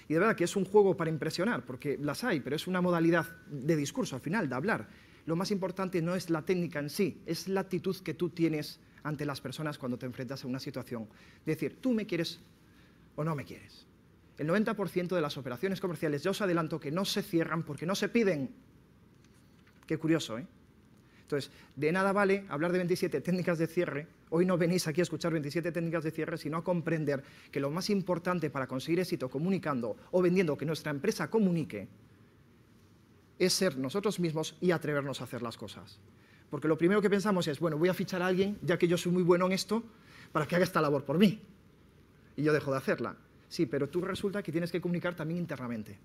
Y de verdad que es un juego para impresionar, porque las hay, pero es una modalidad de discurso, al final, de hablar. Lo más importante no es la técnica en sí, es la actitud que tú tienes ante las personas cuando te enfrentas a una situación. Decir, ¿tú me quieres o no me quieres? El 90% de las operaciones comerciales, ya os adelanto, que no se cierran porque no se piden. Qué curioso, ¿eh? Entonces, de nada vale hablar de 27 técnicas de cierre. Hoy no venís aquí a escuchar 27 técnicas de cierre, sino a comprender que lo más importante para conseguir éxito comunicando o vendiendo que nuestra empresa comunique es ser nosotros mismos y atrevernos a hacer las cosas. Porque lo primero que pensamos es, bueno, voy a fichar a alguien, ya que yo soy muy bueno en esto, para que haga esta labor por mí. Y yo dejo de hacerla. Sí, pero tú resulta que tienes que comunicar también internamente.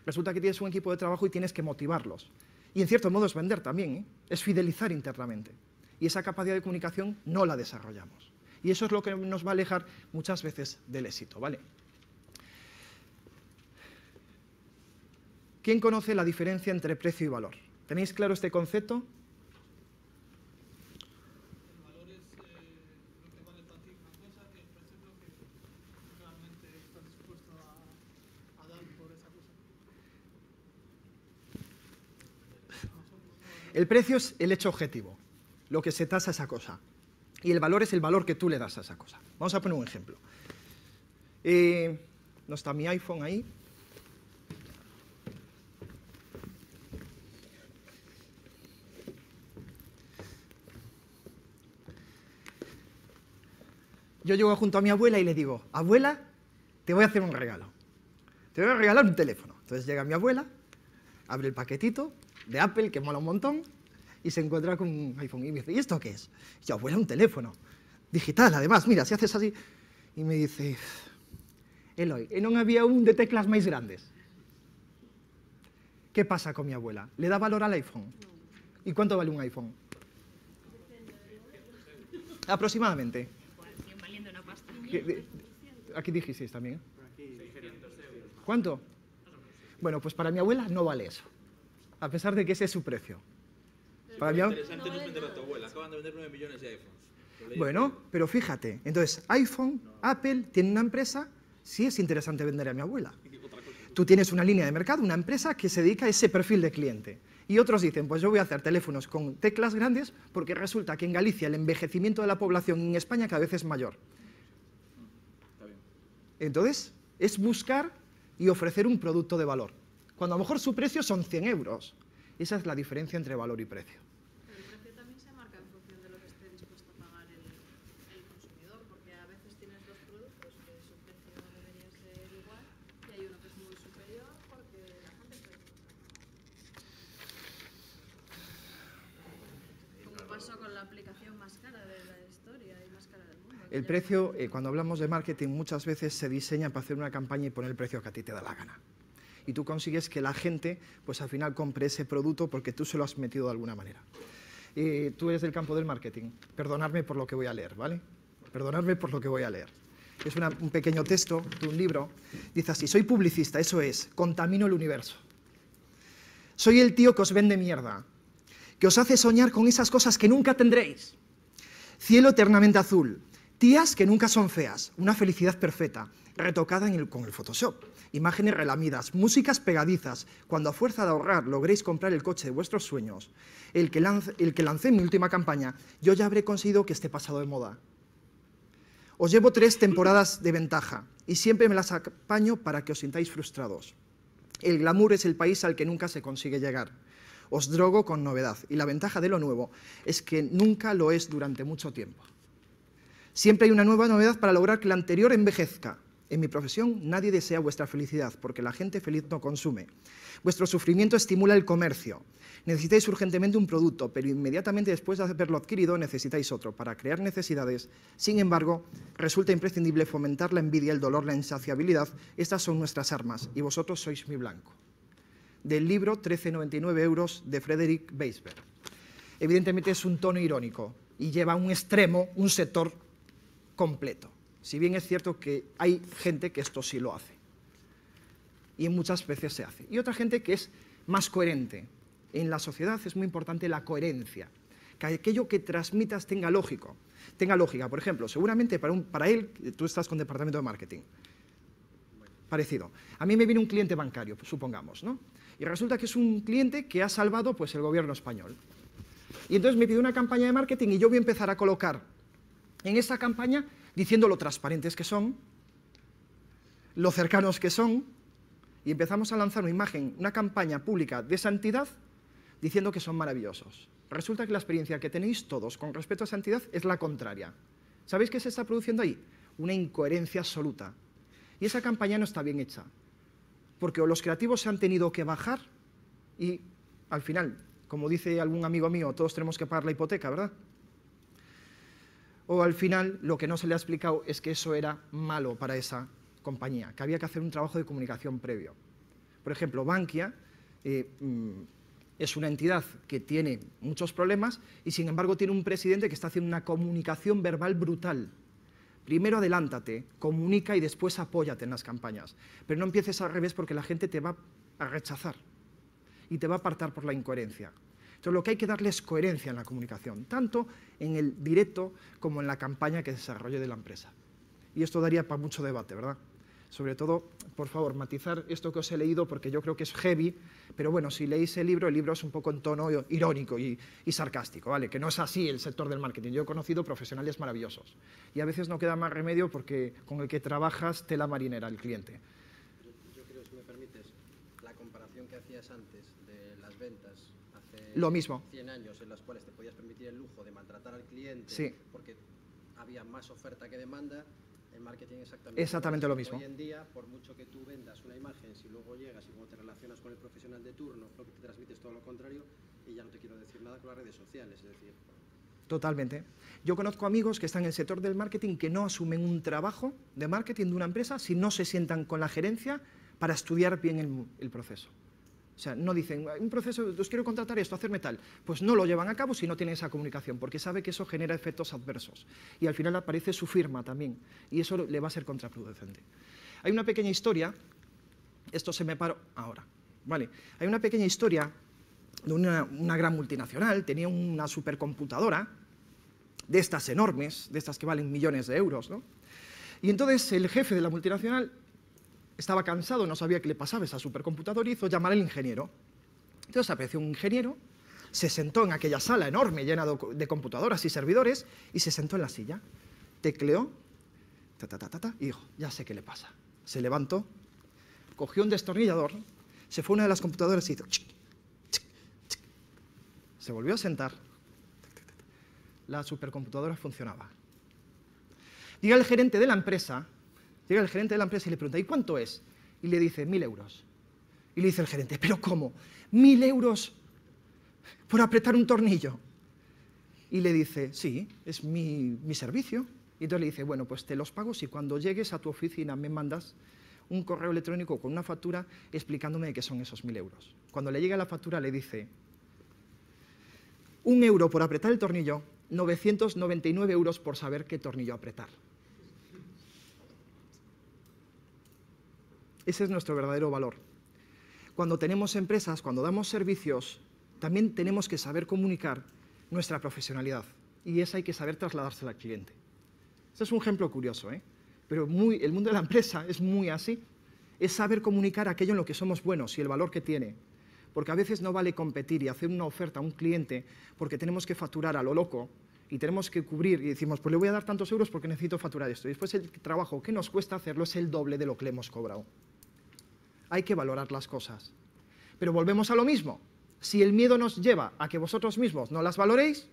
Resulta que tienes un equipo de trabajo y tienes que motivarlos. Y en cierto modo es vender también, ¿eh? Es fidelizar internamente. Y esa capacidad de comunicación no la desarrollamos. Y eso es lo que nos va a alejar muchas veces del éxito, ¿vale? ¿Quién conoce la diferencia entre precio y valor? ¿Tenéis claro este concepto? El valor es lo que vale para ti una cosa y el precio es lo que realmente estás dispuesto a dar por esa cosa. El precio es el hecho objetivo, lo que se tasa a esa cosa. Y el valor es el valor que tú le das a esa cosa. Vamos a poner un ejemplo. No está mi iPhone ahí. Yo llego junto a mi abuela y le digo, abuela, te voy a hacer un regalo. Te voy a regalar un teléfono. Entonces llega mi abuela, abre el paquetito de Apple, que mola un montón, y se encuentra con un iPhone. Y me dice, ¿y esto qué es? Y yo, abuela, un teléfono. Digital, además, mira, si haces así. Y me dice, Eloi, ¿no había un de teclas más grandes? ¿Qué pasa con mi abuela? ¿Le da valor al iPhone? ¿Y cuánto vale un iPhone? Aproximadamente. Valiendo una pasta. Aquí dijisteis también. ¿Cuánto? Bueno, pues para mi abuela no vale eso, a pesar de que ese es su precio. Para mi Interesante no es vender a tu abuela, acaban de vender 9 millones de iPhones. Bueno, pero fíjate, entonces iPhone, Apple, tiene una empresa, sí es interesante vender a mi abuela. Tú tienes una línea de mercado, una empresa que se dedica a ese perfil de cliente. Y otros dicen, pues yo voy a hacer teléfonos con teclas grandes porque resulta que en Galicia el envejecimiento de la población en España cada vez es mayor. Entonces, es buscar y ofrecer un producto de valor, cuando a lo mejor su precio son 100 euros. Esa es la diferencia entre valor y precio. Pero el precio también se marca en función de lo que esté dispuesto a pagar el consumidor, porque a veces tienes dos productos que su precio debería ser igual y hay uno que es muy superior porque la gente puede como pasó con la aplicación más cara de la historia y más cara del mundo. El precio, cuando hablamos de marketing, muchas veces se diseña para hacer una campaña y poner el precio que a ti te da la gana. Y tú consigues que la gente, pues al final compre ese producto porque tú se lo has metido de alguna manera. Tú eres del campo del marketing. Perdonadme por lo que voy a leer, ¿vale? Perdonadme por lo que voy a leer. Es un pequeño texto de un libro. Dice así, soy publicista, eso es, contamino el universo. Soy el tío que os vende mierda, que os hace soñar con esas cosas que nunca tendréis. Cielo eternamente azul, tías que nunca son feas, una felicidad perfecta, retocada con el Photoshop, imágenes relamidas, músicas pegadizas, cuando a fuerza de ahorrar logréis comprar el coche de vuestros sueños, el que lancé en mi última campaña, yo ya habré conseguido que esté pasado de moda. Os llevo 3 temporadas de ventaja y siempre me las apaño para que os sintáis frustrados. El glamour es el país al que nunca se consigue llegar. Os drogo con novedad y la ventaja de lo nuevo es que nunca lo es durante mucho tiempo. Siempre hay una nueva novedad para lograr que la anterior envejezca. En mi profesión nadie desea vuestra felicidad porque la gente feliz no consume. Vuestro sufrimiento estimula el comercio. Necesitáis urgentemente un producto, pero inmediatamente después de haberlo adquirido necesitáis otro para crear necesidades. Sin embargo, resulta imprescindible fomentar la envidia, el dolor, la insaciabilidad. Estas son nuestras armas y vosotros sois mi blanco. Del libro 13,99 € de Frederick Weisberg. Evidentemente es un tono irónico y lleva a un extremo un sector completo. Si bien es cierto que hay gente que esto sí lo hace. Y muchas veces se hace. Y otra gente que es más coherente. En la sociedad es muy importante la coherencia. Que aquello que transmitas tenga lógica. Por ejemplo, seguramente para él, tú estás con departamento de marketing. Parecido. A mí me viene un cliente bancario, supongamos, ¿no? Y resulta que es un cliente que ha salvado pues, el gobierno español. Y entonces me pide una campaña de marketing y yo voy a empezar a colocar en esa campaña diciendo lo transparentes que son, lo cercanos que son, y empezamos a lanzar una imagen, una campaña pública de santidad, diciendo que son maravillosos. Resulta que la experiencia que tenéis todos con respecto a santidad es la contraria. ¿Sabéis qué se está produciendo ahí? Una incoherencia absoluta. Y esa campaña no está bien hecha, porque los creativos se han tenido que bajar y, al final, como dice algún amigo mío, todos tenemos que pagar la hipoteca, ¿verdad? O al final, lo que no se le ha explicado es que eso era malo para esa compañía, que había que hacer un trabajo de comunicación previo. Por ejemplo, Bankia es una entidad que tiene muchos problemas y, sin embargo, tiene un presidente que está haciendo una comunicación verbal brutal. Primero adelántate, comunica y después apóyate en las campañas. Pero no empieces al revés porque la gente te va a rechazar y te va a apartar por la incoherencia. Entonces, lo que hay que darle es coherencia en la comunicación, tanto en el directo como en la campaña que desarrolle de la empresa. Y esto daría para mucho debate, ¿verdad? Sobre todo, por favor, matizar esto que os he leído porque yo creo que es heavy, pero bueno, si leéis el libro es un poco en tono irónico y sarcástico, ¿vale? Que no es así el sector del marketing. Yo he conocido profesionales maravillosos y a veces no queda más remedio porque con el que trabajas tela marinera el cliente. Yo creo, si me permites, la comparación que hacías antes de las ventas hace Lo mismo. 100 años en las cuales te podías permitir el lujo de maltratar al cliente Sí. porque había más oferta que demanda. El marketing Exactamente lo mismo. Hoy en día, por mucho que tú vendas una imagen, si luego llegas y luego te relacionas con el profesional de turno, lo que te transmites todo lo contrario, y ya no te quiero decir nada con las redes sociales, es decir... Totalmente. Yo conozco amigos que están en el sector del marketing que no asumen un trabajo de marketing de una empresa si no se sientan con la gerencia para estudiar bien el proceso. O sea, no dicen, un proceso, os quiero contratar esto, hacerme tal. Pues no lo llevan a cabo si no tienen esa comunicación, porque sabe que eso genera efectos adversos. Y al final aparece su firma también, y eso le va a ser contraproducente. Hay una pequeña historia, esto se me paró ahora, ¿vale? Hay una pequeña historia de una gran multinacional, tenía una supercomputadora, de estas enormes, de estas que valen millones de euros, ¿no? Y entonces el jefe de la multinacional estaba cansado, no sabía qué le pasaba a esa supercomputadora y hizo llamar al ingeniero. Entonces apareció un ingeniero, se sentó en aquella sala enorme llena de computadoras y servidores y se sentó en la silla, tecleó, y dijo, ya sé qué le pasa. Se levantó, cogió un destornillador, se fue a una de las computadoras y hizo chic, chic, chic. Se volvió a sentar. La supercomputadora funcionaba. Llega el gerente de la empresa y le pregunta, ¿y cuánto es? Y le dice, 1.000 euros. Y le dice el gerente, ¿pero cómo? ¿1.000 euros por apretar un tornillo? Y le dice, sí, es mi servicio. Y entonces le dice, bueno, pues te los pago si cuando llegues a tu oficina me mandas un correo electrónico con una factura explicándome de qué son esos 1.000 euros. Cuando le llega la factura le dice, 1 euro por apretar el tornillo, 999 euros por saber qué tornillo apretar. Ese es nuestro verdadero valor. cuando tenemos empresas, cuando damos servicios, también tenemos que saber comunicar nuestra profesionalidad. Y esa hay que saber trasladársela al cliente. Este es un ejemplo curioso, ¿eh? Pero el mundo de la empresa es muy así. Es saber comunicar aquello en lo que somos buenos y el valor que tiene. Porque a veces no vale competir y hacer una oferta a un cliente porque tenemos que facturar a lo loco y tenemos que cubrir y decimos, pues le voy a dar tantos euros porque necesito facturar esto. Y después el trabajo que nos cuesta hacerlo es el doble de lo que le hemos cobrado. Hay que valorar las cosas. Pero volvemos a lo mismo. Si el miedo nos lleva a que vosotros mismos no las valoréis,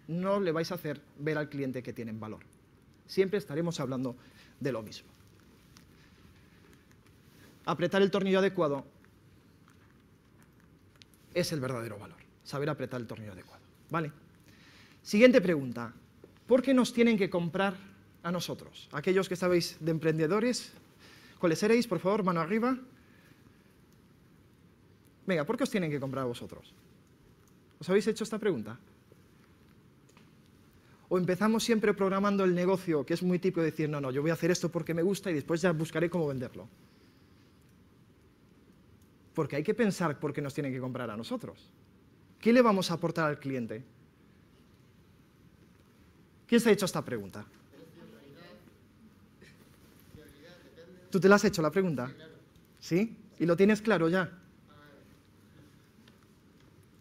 no le vais a hacer ver al cliente que tienen valor. Siempre estaremos hablando de lo mismo. Apretar el tornillo adecuado es el verdadero valor. Saber apretar el tornillo adecuado. ¿Vale? Siguiente pregunta. ¿Por qué nos tienen que comprar a nosotros? Aquellos que estabais de emprendedores, ¿cuáles erais? Por favor, mano arriba. Venga, ¿por qué os tienen que comprar a vosotros? ¿Os habéis hecho esta pregunta? O empezamos siempre programando el negocio, que es muy típico de decir, no, yo voy a hacer esto porque me gusta y después ya buscaré cómo venderlo. Porque hay que pensar por qué nos tienen que comprar a nosotros. ¿Qué le vamos a aportar al cliente? ¿Quién se ha hecho esta pregunta? ¿Tú te la has hecho la pregunta? ¿Sí? ¿Y lo tienes claro ya?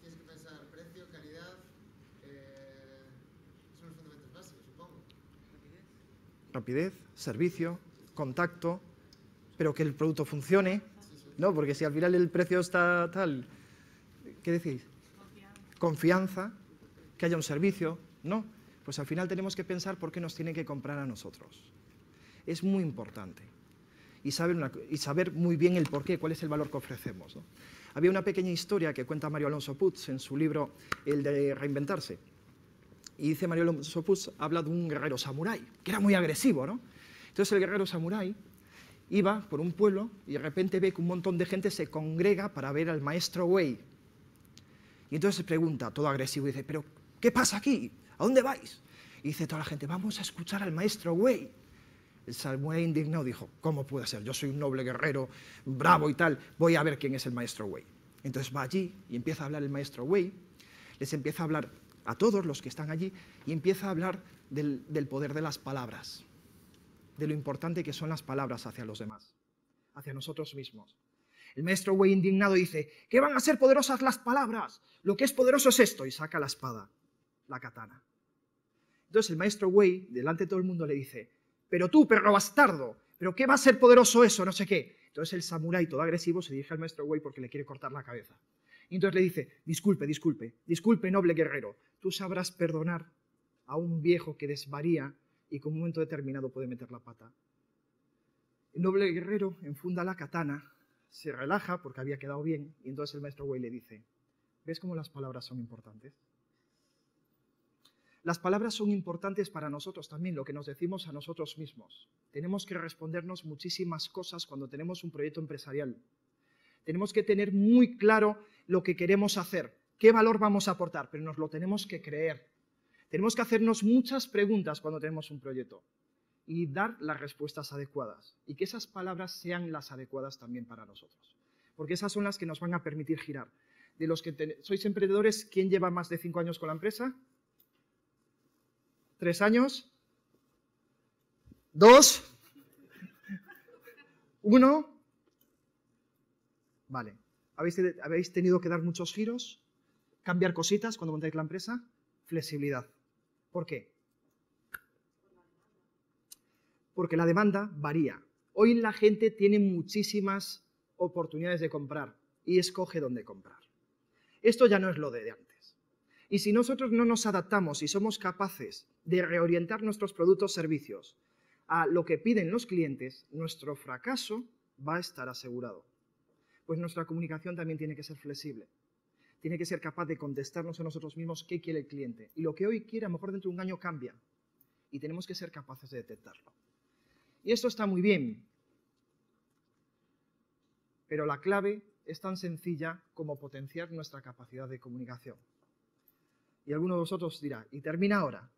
Tienes que pensar precio, calidad, son los fundamentos básicos, supongo. Rapidez, servicio, contacto, pero que el producto funcione, ¿no? Porque si al final el precio está tal, ¿qué decís? Confianza, que haya un servicio, ¿no? Pues al final tenemos que pensar por qué nos tienen que comprar a nosotros. Es muy importante. Y saber muy bien el porqué, cuál es el valor que ofrecemos, ¿no? Había una pequeña historia que cuenta Mario Alonso Puig en su libro El de reinventarse. Y dice Mario Alonso Puig, habla de un guerrero samurái, que era muy agresivo, ¿no? Entonces el guerrero samurái iba por un pueblo y de repente ve que un montón de gente se congrega para ver al maestro Wei. Y entonces se pregunta, todo agresivo, y dice, ¿pero qué pasa aquí? ¿A dónde vais? Y dice toda la gente, vamos a escuchar al maestro Wei. El samurái indignado dijo, ¿cómo puede ser? Yo soy un noble guerrero, bravo y tal, voy a ver quién es el maestro Wei. Entonces va allí y empieza a hablar el maestro Wei, les empieza a hablar a todos los que están allí y empieza a hablar del poder de las palabras, de lo importante que son las palabras hacia los demás, hacia nosotros mismos. El maestro Wei indignado dice, ¿qué van a ser poderosas las palabras? Lo que es poderoso es esto, y saca la espada, la katana. Entonces el maestro Wei, delante de todo el mundo, le dice, pero tú, perro bastardo, ¿pero qué va a ser poderoso eso? No sé qué. Entonces el samurái, todo agresivo, se dirige al maestro Wei porque le quiere cortar la cabeza. Y entonces le dice, disculpe, noble guerrero, tú sabrás perdonar a un viejo que desvaría y que en un momento determinado puede meter la pata. El noble guerrero enfunda la katana, se relaja porque había quedado bien, y entonces el maestro Wei le dice, ¿ves cómo las palabras son importantes? Las palabras son importantes para nosotros también, lo que nos decimos a nosotros mismos. Tenemos que respondernos muchísimas cosas cuando tenemos un proyecto empresarial. Tenemos que tener muy claro lo que queremos hacer, qué valor vamos a aportar, pero nos lo tenemos que creer. Tenemos que hacernos muchas preguntas cuando tenemos un proyecto y dar las respuestas adecuadas y que esas palabras sean las adecuadas también para nosotros, porque esas son las que nos van a permitir girar. De los que sois emprendedores, ¿quién lleva más de 5 años con la empresa? 3 años, 2, 1. Vale. ¿Habéis tenido que dar muchos giros? ¿Cambiar cositas cuando montáis la empresa? Flexibilidad. ¿Por qué? Porque la demanda varía. Hoy la gente tiene muchísimas oportunidades de comprar y escoge dónde comprar. Esto ya no es lo de antes. Y si nosotros no nos adaptamos y somos capaces de reorientar nuestros productos o servicios a lo que piden los clientes, nuestro fracaso va a estar asegurado. Pues nuestra comunicación también tiene que ser flexible. Tiene que ser capaz de contestarnos a nosotros mismos qué quiere el cliente. Y lo que hoy quiere, a lo mejor dentro de un año cambia. Y tenemos que ser capaces de detectarlo. Y esto está muy bien. Pero la clave es tan sencilla como potenciar nuestra capacidad de comunicación. Y alguno de vosotros dirá, y termina ahora.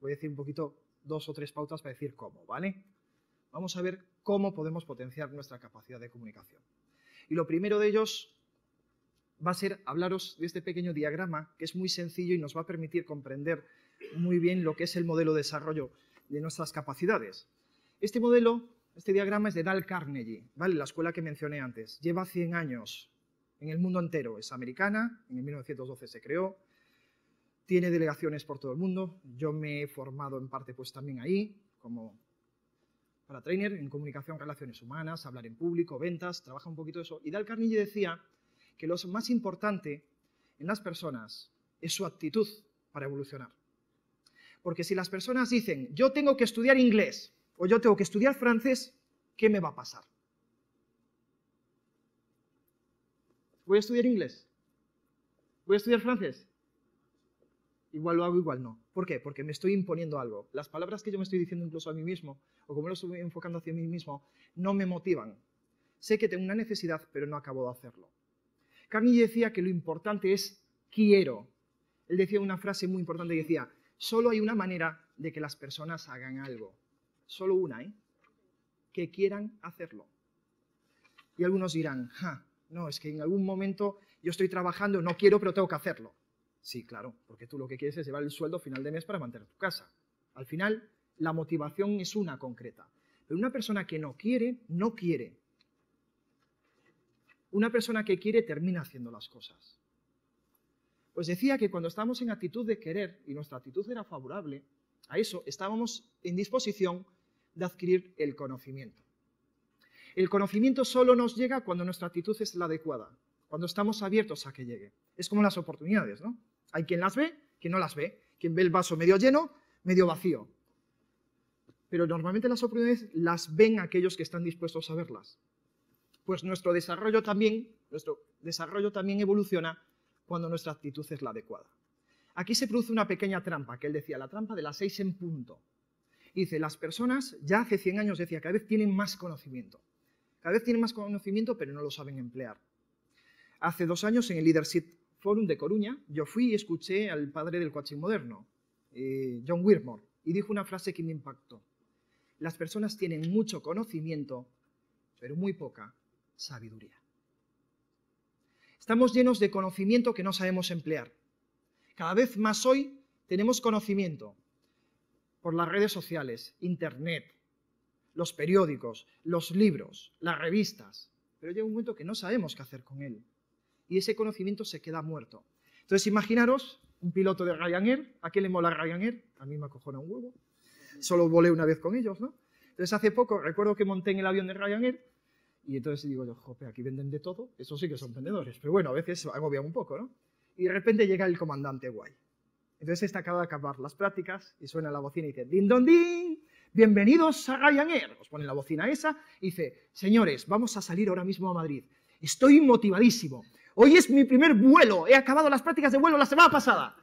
Voy a decir un poquito, 2 o 3 pautas para decir cómo, ¿vale? Vamos a ver cómo podemos potenciar nuestra capacidad de comunicación. Y lo primero de ellos va a ser hablaros de este pequeño diagrama, que es muy sencillo y nos va a permitir comprender muy bien lo que es el modelo de desarrollo de nuestras capacidades. Este modelo, este diagrama es de Dale Carnegie, ¿vale? La escuela que mencioné antes. Lleva 100 años en el mundo entero. Es americana, en 1912 se creó, tiene delegaciones por todo el mundo. Yo me he formado en parte pues también ahí, como para trainer en comunicación, relaciones humanas, hablar en público, ventas, trabaja un poquito de eso. Y Dale Carnegie decía que lo más importante en las personas es su actitud para evolucionar. Porque si las personas dicen, yo tengo que estudiar inglés o yo tengo que estudiar francés, ¿qué me va a pasar? ¿Voy a estudiar inglés? ¿Voy a estudiar francés? Igual lo hago, igual no. ¿Por qué? Porque me estoy imponiendo algo. Las palabras que yo me estoy diciendo incluso a mí mismo, o como lo estoy enfocando hacia mí mismo, no me motivan. Sé que tengo una necesidad, pero no acabo de hacerlo. Carnegie decía que lo importante es quiero. Él decía una frase muy importante que decía, solo hay una manera de que las personas hagan algo. Solo una, ¿eh? Que quieran hacerlo. Y algunos dirán, no, es que en algún momento yo estoy trabajando, no quiero, pero tengo que hacerlo. Sí, claro, porque tú lo que quieres es llevar el sueldo a final de mes para mantener tu casa. Al final, la motivación es una concreta. Pero una persona que no quiere, no quiere. Una persona que quiere termina haciendo las cosas. Pues decía que cuando estábamos en actitud de querer, y nuestra actitud era favorable a eso, estábamos en disposición de adquirir el conocimiento. El conocimiento solo nos llega cuando nuestra actitud es la adecuada, cuando estamos abiertos a que llegue. Es como las oportunidades, ¿no? Hay quien las ve, quien no las ve, quien ve el vaso medio lleno, medio vacío. Pero normalmente las oportunidades las ven aquellos que están dispuestos a verlas. Pues nuestro desarrollo también evoluciona cuando nuestra actitud es la adecuada. Aquí se produce una pequeña trampa, que él decía, la trampa de las 6 en punto. Y dice, las personas ya hace 100 años decía, cada vez tienen más conocimiento. Cada vez tienen más conocimiento, pero no lo saben emplear. Hace 2 años en el Leadership Forum de Coruña, yo fui y escuché al padre del coaching moderno, John Whitmore, y dijo una frase que me impactó. Las personas tienen mucho conocimiento, pero muy poca sabiduría. Estamos llenos de conocimiento que no sabemos emplear. Cada vez más hoy tenemos conocimiento por las redes sociales, internet, los periódicos, los libros, las revistas, pero llega un momento que no sabemos qué hacer con él. Y ese conocimiento se queda muerto. Entonces, imaginaros un piloto de Ryanair. ¿A quién le mola Ryanair? A mí me acojona un huevo. Solo volé una vez con ellos, ¿no? Entonces, hace poco recuerdo que monté en el avión de Ryanair y entonces digo yo, jope, aquí venden de todo. Eso sí que son vendedores. Pero bueno, a veces agobian un poco, ¿no? Y de repente llega el comandante guay. Entonces, está acaba de acabar las prácticas y suena la bocina y dice, ¡din, don, din! Bienvenidos a Ryanair. Os pone la bocina esa y dice, señores, vamos a salir ahora mismo a Madrid. Estoy motivadísimo. Hoy es mi primer vuelo. He acabado las prácticas de vuelo la semana pasada.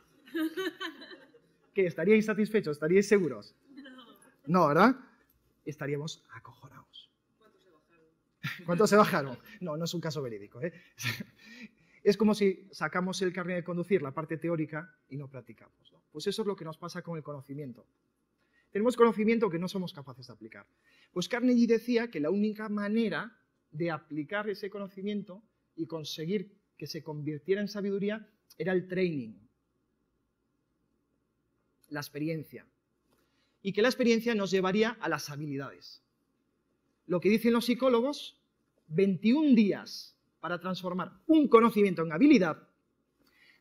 ¿Qué? ¿Estaríais satisfechos? ¿Estaríais seguros? No, ¿verdad? Estaríamos acojonados. ¿Cuántos se bajaron? ¿Cuántos se bajaron? No, no es un caso verídico, ¿eh? Es como si sacamos el carnet de conducir, la parte teórica, y no practicamos, ¿no? Pues eso es lo que nos pasa con el conocimiento. Tenemos conocimiento que no somos capaces de aplicar. Pues Carnegie decía que la única manera de aplicar ese conocimiento y conseguir que se convirtiera en sabiduría era el training, la experiencia. Y que la experiencia nos llevaría a las habilidades. Lo que dicen los psicólogos, 21 días para transformar un conocimiento en habilidad,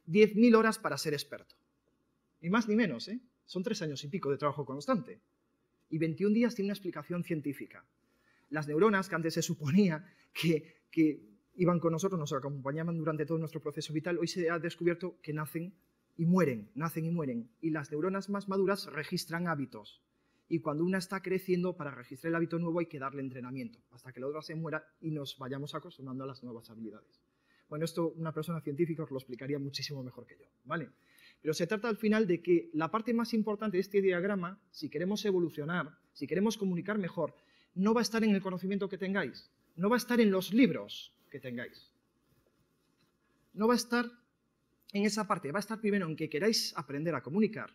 10.000 horas para ser experto. Ni más ni menos, ¿eh? Son 3 años y pico de trabajo constante. Y 21 días tiene una explicación científica. Las neuronas, que antes se suponía que iban con nosotros, nos acompañaban durante todo nuestro proceso vital, hoy se ha descubierto que nacen y mueren, nacen y mueren. Y las neuronas más maduras registran hábitos. Y cuando una está creciendo, para registrar el hábito nuevo hay que darle entrenamiento, hasta que la otra se muera y nos vayamos acostumbrando a las nuevas habilidades. Bueno, esto una persona científica os lo explicaría muchísimo mejor que yo, ¿vale? Pero se trata al final de que la parte más importante de este diagrama, si queremos evolucionar, si queremos comunicar mejor, no va a estar en el conocimiento que tengáis, no va a estar en los libros que tengáis. No va a estar en esa parte, va a estar primero en que queráis aprender a comunicar,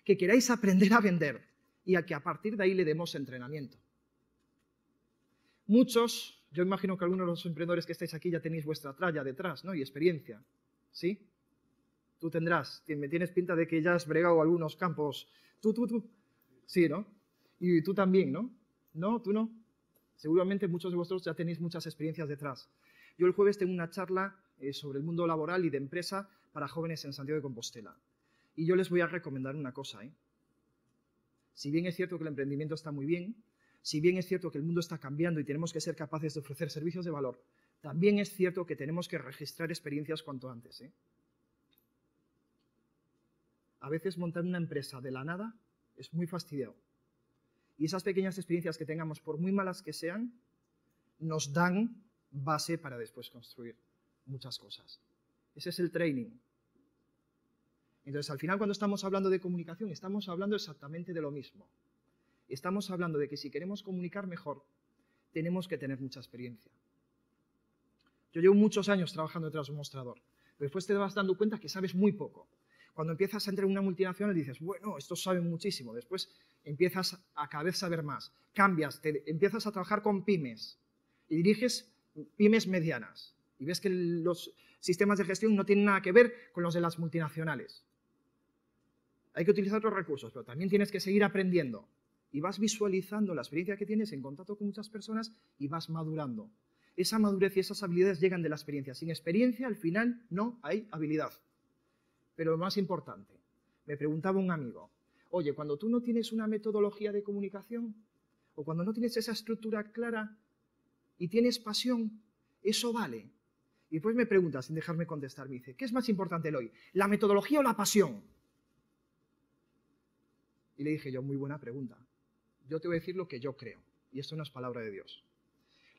que queráis aprender a vender y a que a partir de ahí le demos entrenamiento. Muchos Yo imagino que algunos de los emprendedores que estáis aquí ya tenéis vuestra tralla detrás, ¿no? Y experiencia, ¿sí? Tú tendrás, me tienes pinta de que ya has bregado algunos campos. Tú. Sí, ¿no? Y tú también, ¿no? No, tú no. Seguramente muchos de vosotros ya tenéis muchas experiencias detrás. Yo el jueves tengo una charla sobre el mundo laboral y de empresa para jóvenes en Santiago de Compostela. Y yo les voy a recomendar una cosa, ¿eh? Si bien es cierto que el emprendimiento está muy bien, si bien es cierto que el mundo está cambiando y tenemos que ser capaces de ofrecer servicios de valor, también es cierto que tenemos que registrar experiencias cuanto antes, ¿eh? A veces montar una empresa de la nada es muy fastidiado. Y esas pequeñas experiencias que tengamos, por muy malas que sean, nos dan base para después construir muchas cosas. Ese es el training. Entonces, al final, cuando estamos hablando de comunicación, estamos hablando exactamente de lo mismo. Estamos hablando de que si queremos comunicar mejor, tenemos que tener mucha experiencia. Yo llevo muchos años trabajando detrás de un mostrador, pero después te vas dando cuenta que sabes muy poco. Cuando empiezas a entrar en una multinacional dices, bueno, estos saben muchísimo. Después empiezas a cada vez saber más. Cambias, empiezas a trabajar con pymes y diriges pymes medianas. Y ves que los sistemas de gestión no tienen nada que ver con los de las multinacionales. Hay que utilizar otros recursos, pero también tienes que seguir aprendiendo. Y vas visualizando la experiencia que tienes en contacto con muchas personas y vas madurando. Esa madurez y esas habilidades llegan de la experiencia. Sin experiencia, al final, no hay habilidad. Pero lo más importante, me preguntaba un amigo, oye, cuando tú no tienes una metodología de comunicación o cuando no tienes esa estructura clara y tienes pasión, eso vale. Y después me pregunta, sin dejarme contestar, me dice, ¿qué es más importante, Eloy? ¿La metodología o la pasión? Y le dije yo, muy buena pregunta. Yo te voy a decir lo que yo creo, y esto no es palabra de Dios.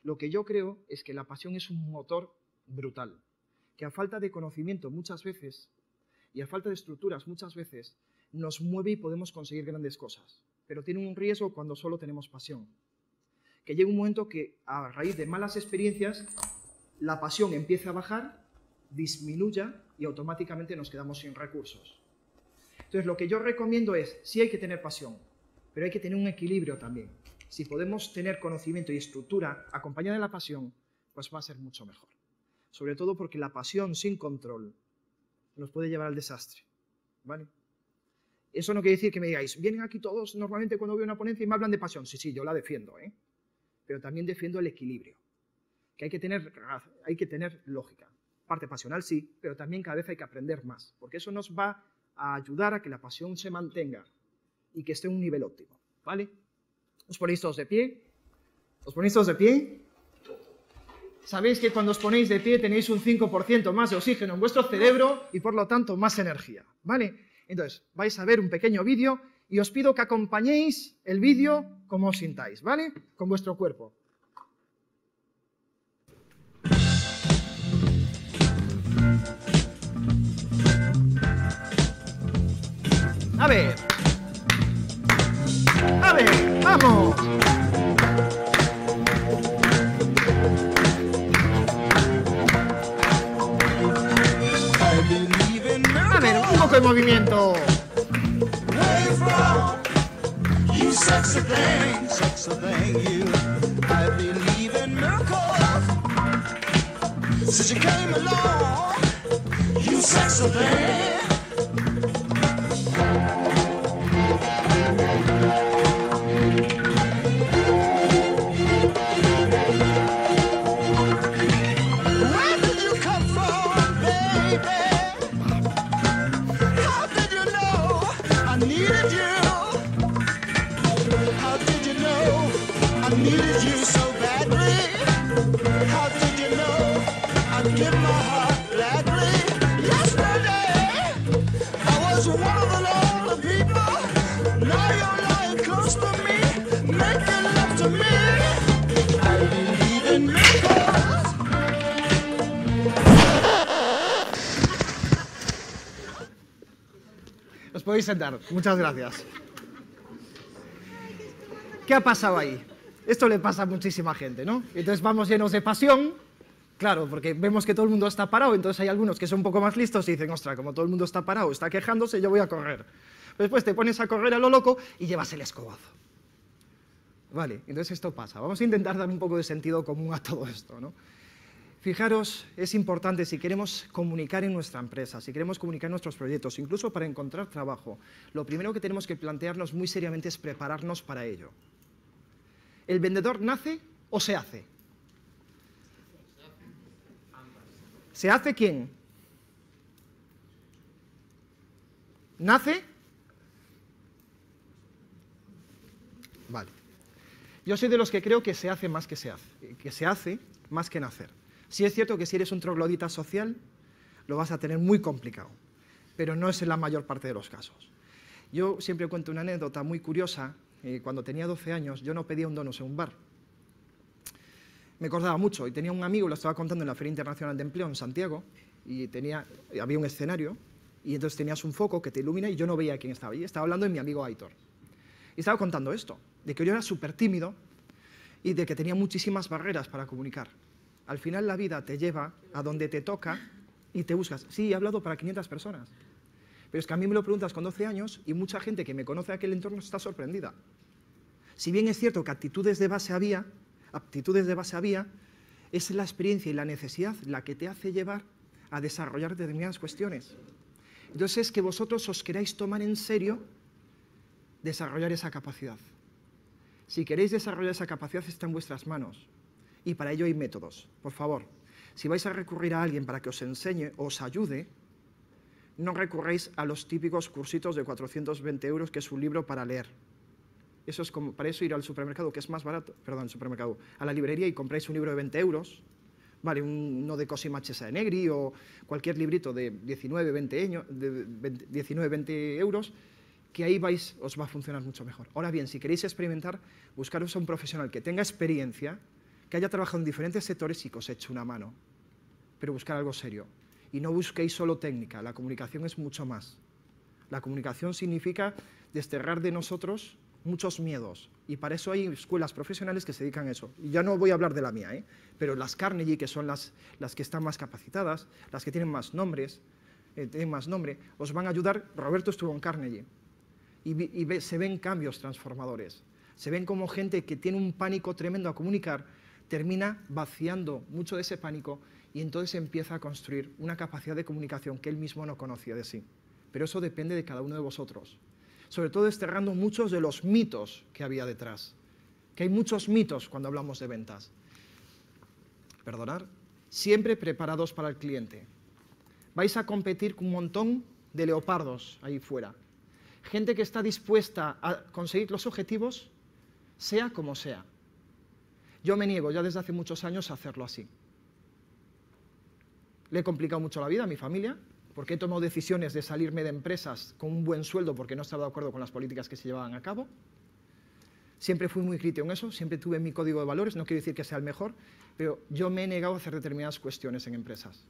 Lo que yo creo es que la pasión es un motor brutal, que a falta de conocimiento muchas veces y a falta de estructuras muchas veces nos mueve y podemos conseguir grandes cosas. Pero tiene un riesgo cuando solo tenemos pasión. Que llega un momento que a raíz de malas experiencias la pasión empieza a bajar, disminuya y automáticamente nos quedamos sin recursos. Entonces lo que yo recomiendo es, sí hay que tener pasión, pero hay que tener un equilibrio también. Si podemos tener conocimiento y estructura acompañada de la pasión, pues va a ser mucho mejor. Sobre todo porque la pasión sin control nos puede llevar al desastre, ¿vale? Eso no quiere decir que me digáis, vienen aquí todos normalmente cuando veo una ponencia y me hablan de pasión. Sí, yo la defiendo, ¿eh? Pero también defiendo el equilibrio, que hay que tener lógica. Parte pasional sí, pero también cada vez hay que aprender más, porque eso nos va a ayudar a que la pasión se mantenga y que esté en un nivel óptimo, ¿vale? ¿Os ponéis todos de pie? ¿Os ponéis todos de pie? Sabéis que cuando os ponéis de pie tenéis un 5% más de oxígeno en vuestro cerebro y por lo tanto más energía, ¿vale? Entonces, vais a ver un pequeño vídeo y os pido que acompañéis el vídeo como os sintáis, ¿vale? Con vuestro cuerpo. A ver, vamos. A ver, un poco de movimiento. You sexy thing, you. I believe in miracles. Since you came along, you sexy thing. Where did you come from, baby? How did you know I needed you? How did you know I needed you so badly? How did you know I'd give my heart gladly? Yesterday, I was one of the lonely people. Now you're lying close to me, making love to me. I believe in miracles. Os podéis sentar. Muchas gracias. ¿Qué ha pasado ahí? Esto le pasa a muchísima gente, ¿no? Entonces vamos llenos de pasión, claro, porque vemos que todo el mundo está parado, entonces hay algunos que son un poco más listos y dicen, ostras, como todo el mundo está parado, está quejándose, yo voy a correr. Después te pones a correr a lo loco y llevas el escobazo. Vale, entonces esto pasa. Vamos a intentar dar un poco de sentido común a todo esto, ¿no? Fijaros, es importante si queremos comunicar en nuestra empresa, si queremos comunicar en nuestros proyectos, incluso para encontrar trabajo, lo primero que tenemos que plantearnos muy seriamente es prepararnos para ello. ¿El vendedor nace o se hace? ¿Se hace quién? ¿Nace? Vale. Yo soy de los que creo que se hace más que se hace, más que nacer. Sí es cierto que si eres un troglodita social, lo vas a tener muy complicado, pero no es en la mayor parte de los casos. Yo siempre cuento una anécdota muy curiosa. Cuando tenía 12 años, yo no pedía un donuts en un bar. Me acordaba mucho, y tenía un amigo, lo estaba contando en la Feria Internacional de Empleo en Santiago, y había un escenario, y entonces tenías un foco que te ilumina, y yo no veía quién estaba allí. Estaba hablando de mi amigo Aitor. Y estaba contando esto, de que yo era súper tímido, y de que tenía muchísimas barreras para comunicar. Al final la vida te lleva a donde te toca y te buscas. Sí, he hablado para 500 personas, pero es que a mí me lo preguntas con 12 años y mucha gente que me conoce de aquel entorno está sorprendida. Si bien es cierto que aptitudes de base había, es la experiencia y la necesidad la que te hace llevar a desarrollar determinadas cuestiones. Entonces es que vosotros os queráis tomar en serio desarrollar esa capacidad. Si queréis desarrollar esa capacidad está en vuestras manos. Y para ello hay métodos. Por favor, si vais a recurrir a alguien para que os enseñe o os ayude, no recurréis a los típicos cursitos de 420 euros, que es un libro para leer. Eso es como, para eso ir al supermercado, que es más barato, perdón, supermercado, a la librería y compráis un libro de 20 euros, vale, uno de Cosima Chesa Negri o cualquier librito de 19, 20 euros, que ahí os va a funcionar mucho mejor. Ahora bien, si queréis experimentar, buscaros a un profesional que tenga experiencia, que haya trabajado en diferentes sectores y que os eche una mano, pero buscar algo serio. Y no busquéis solo técnica, la comunicación es mucho más. La comunicación significa desterrar de nosotros muchos miedos, y para eso hay escuelas profesionales que se dedican a eso. Y ya no voy a hablar de la mía, pero las Carnegie, que son las que están más capacitadas, las que tienen más nombre, os van a ayudar. Roberto estuvo en Carnegie, y se ven cambios transformadores. Se ven como gente que tiene un pánico tremendo a comunicar, termina vaciando mucho de ese pánico y entonces empieza a construir una capacidad de comunicación que él mismo no conocía de sí. Pero eso depende de cada uno de vosotros. Sobre todo desterrando muchos de los mitos que había detrás. Que hay muchos mitos cuando hablamos de ventas. Perdonar. Siempre preparados para el cliente. Vais a competir con un montón de leopardos ahí fuera. Gente que está dispuesta a conseguir los objetivos, sea como sea. Yo me niego ya desde hace muchos años a hacerlo así. Le he complicado mucho la vida a mi familia, porque he tomado decisiones de salirme de empresas con un buen sueldo porque no estaba de acuerdo con las políticas que se llevaban a cabo. Siempre fui muy crítico en eso, siempre tuve mi código de valores, no quiero decir que sea el mejor, pero yo me he negado a hacer determinadas cuestiones en empresas.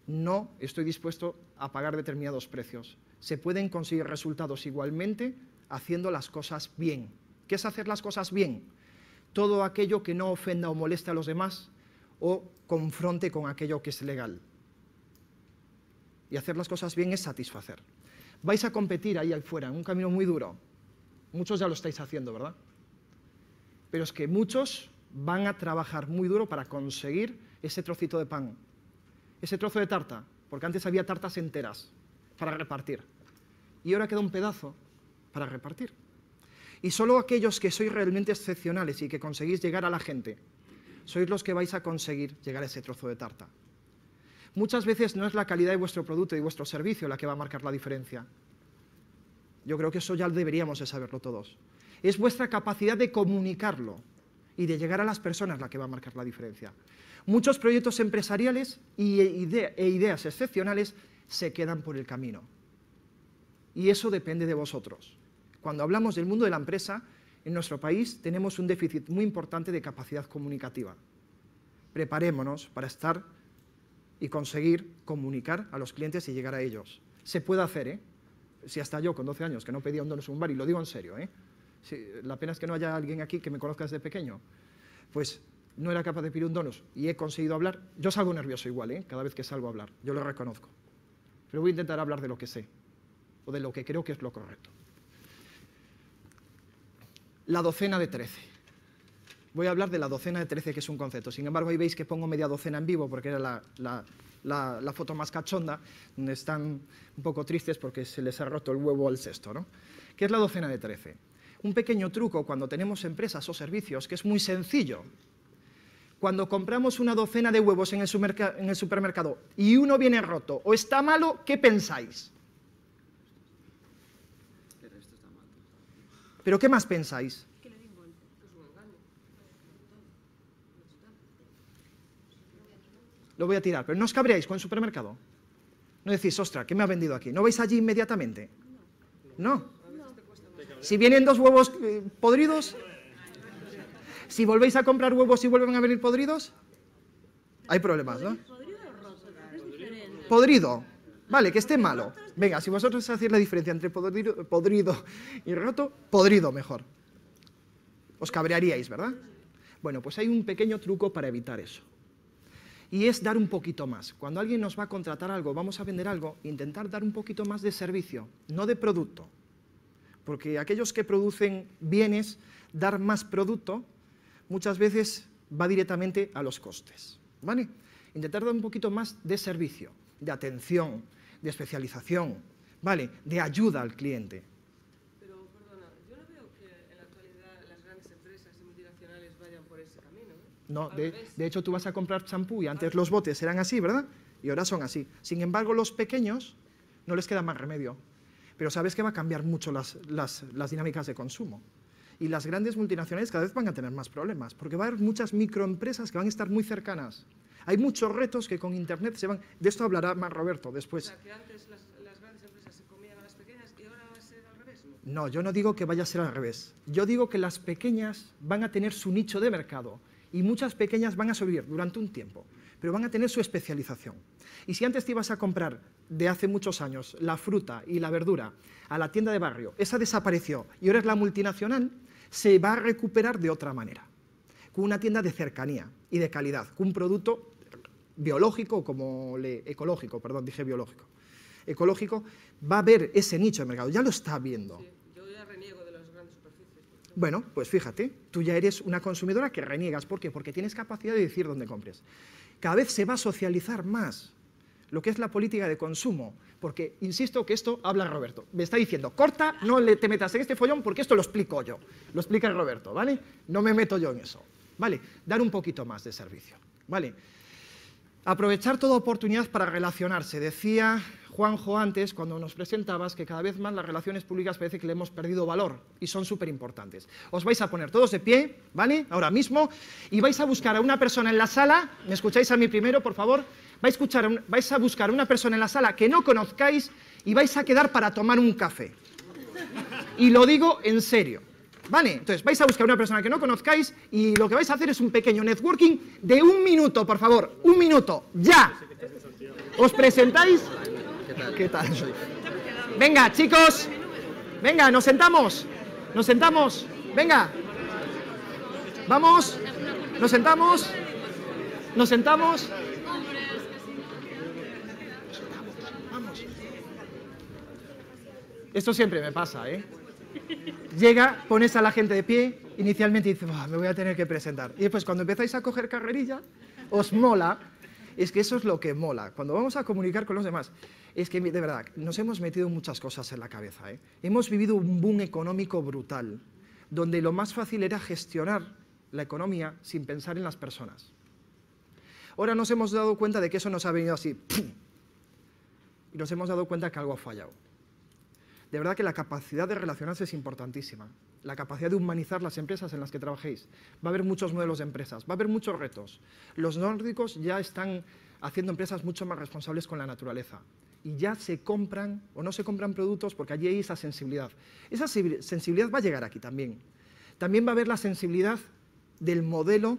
No estoy dispuesto a pagar determinados precios. Se pueden conseguir resultados igualmente haciendo las cosas bien. ¿Qué es hacer las cosas bien? Todo aquello que no ofenda o moleste a los demás o confronte con aquello que es legal. Y hacer las cosas bien es satisfacer. Vais a competir ahí afuera, en un camino muy duro. Muchos ya lo estáis haciendo, ¿verdad? Pero es que muchos van a trabajar muy duro para conseguir ese trocito de pan, ese trozo de tarta, porque antes había tartas enteras para repartir. Y ahora queda un pedazo para repartir. Y solo aquellos que sois realmente excepcionales y que conseguís llegar a la gente, sois los que vais a conseguir llegar a ese trozo de tarta. Muchas veces no es la calidad de vuestro producto y de vuestro servicio la que va a marcar la diferencia. Yo creo que eso ya deberíamos de saberlo todos. Es vuestra capacidad de comunicarlo y de llegar a las personas la que va a marcar la diferencia. Muchos proyectos empresariales e ideas excepcionales se quedan por el camino. Y eso depende de vosotros. Cuando hablamos del mundo de la empresa, en nuestro país tenemos un déficit muy importante de capacidad comunicativa. Preparémonos para estar y conseguir comunicar a los clientes y llegar a ellos. Se puede hacer, Si hasta yo, con 12 años, que no pedía un donuts en un bar, y lo digo en serio, Si, la pena es que no haya alguien aquí que me conozca desde pequeño, pues no era capaz de pedir un donuts y he conseguido hablar. Yo salgo nervioso igual, cada vez que salgo a hablar, yo lo reconozco. Pero voy a intentar hablar de lo que sé, o de lo que creo que es lo correcto. la docena de 13. Voy a hablar de la docena de 13, que es un concepto. Sin embargo, ahí veis que pongo media docena en vivo, porque era la foto más cachonda, donde están un poco tristes porque se les ha roto el huevo al cesto, ¿no? ¿Qué es la docena de 13? Un pequeño truco cuando tenemos empresas o servicios, que es muy sencillo. Cuando compramos una docena de huevos en el supermercado y uno viene roto o está malo, ¿qué pensáis? ¿Pero qué más pensáis? Lo voy a tirar, pero no os cabreáis con el supermercado. No decís, ostras, ¿qué me ha vendido aquí? ¿No vais allí inmediatamente? No. Si vienen 2 huevos podridos, si volvéis a comprar huevos y vuelven a venir podridos, hay problemas, ¿no? Podrido. Vale, que esté malo. Venga, si vosotros hacéis la diferencia entre podrido y roto, podrido mejor. Os cabrearíais, ¿verdad? Bueno, pues hay un pequeño truco para evitar eso. Y es dar un poquito más. Cuando alguien nos va a contratar algo, vamos a vender algo, intentar dar un poquito más de servicio, no de producto. Porque aquellos que producen bienes, dar más producto, muchas veces va directamente a los costes, ¿vale? Intentar dar un poquito más de servicio, de atención, de especialización, ¿vale? De ayuda al cliente. Pero, perdona, yo no veo que en la actualidad las grandes empresas y multinacionales vayan por ese camino, ¿eh? No, de hecho tú vas a comprar champú y antes los botes eran así, ¿verdad? Y ahora son así. Sin embargo, los pequeños no les queda más remedio. Pero sabes que va a cambiar mucho las dinámicas de consumo. Y las grandes multinacionales cada vez van a tener más problemas, porque va a haber muchas microempresas que van a estar muy cercanas. Hay muchos retos que con Internet se van... De esto hablará más Roberto después. O sea, que antes las grandes empresas se comían a las pequeñas y ahora va a ser al revés, ¿no? No, yo no digo que vaya a ser al revés. Yo digo que las pequeñas van a tener su nicho de mercado y muchas pequeñas van a sobrevivir durante un tiempo, pero van a tener su especialización. Y si antes te ibas a comprar de hace muchos años la fruta y la verdura a la tienda de barrio, esa desapareció y ahora es la multinacional, se va a recuperar de otra manera, con una tienda de cercanía y de calidad, con un producto biológico, ecológico, perdón, dije biológico. Ecológico, va a haber ese nicho de mercado, ya lo está viendo. Sí, yo ya reniego de las grandes superficies. Bueno, pues fíjate, tú ya eres una consumidora que reniegas. ¿Por qué? Porque tienes capacidad de decir dónde compres. Cada vez se va a socializar más lo que es la política de consumo, porque, insisto, que esto habla Roberto. Me está diciendo, corta, no te metas en este follón porque esto lo explico yo. Lo explica Roberto, ¿vale? No me meto yo en eso, ¿vale? Dar un poquito más de servicio, ¿vale? Aprovechar toda oportunidad para relacionarse. Decía Juanjo antes, cuando nos presentabas, que cada vez más las relaciones públicas parece que le hemos perdido valor y son súper importantes. Os vais a poner todos de pie, ¿vale? Ahora mismo, y vais a buscar a una persona en la sala, ¿me escucháis a mí primero, por favor? Vais a buscar a una persona en la sala que no conozcáis y vais a quedar para tomar un café. Y lo digo en serio, ¿vale? Entonces, vais a buscar a una persona que no conozcáis y lo que vais a hacer es un pequeño networking de 1 minuto, por favor. 1 minuto, ya. ¿Os presentáis? ¿Qué tal? Venga, chicos. Venga, nos sentamos. Nos sentamos. Venga. Vamos. Nos sentamos. Nos sentamos. Esto siempre me pasa, ¿eh? Llega, pones a la gente de pie, inicialmente dices, me voy a tener que presentar. Y después, cuando empezáis a coger carrerilla, os mola. Es que eso es lo que mola. Cuando vamos a comunicar con los demás, es que, de verdad, nos hemos metido muchas cosas en la cabeza, ¿eh? Hemos vivido un boom económico brutal, donde lo más fácil era gestionar la economía sin pensar en las personas. Ahora nos hemos dado cuenta de que eso nos ha venido así, ¡pum! Y nos hemos dado cuenta que algo ha fallado. De verdad que la capacidad de relacionarse es importantísima. La capacidad de humanizar las empresas en las que trabajéis. Va a haber muchos modelos de empresas, va a haber muchos retos. Los nórdicos ya están haciendo empresas mucho más responsables con la naturaleza. Y ya se compran o no se compran productos porque allí hay esa sensibilidad. Esa sensibilidad va a llegar aquí también. También va a haber la sensibilidad del modelo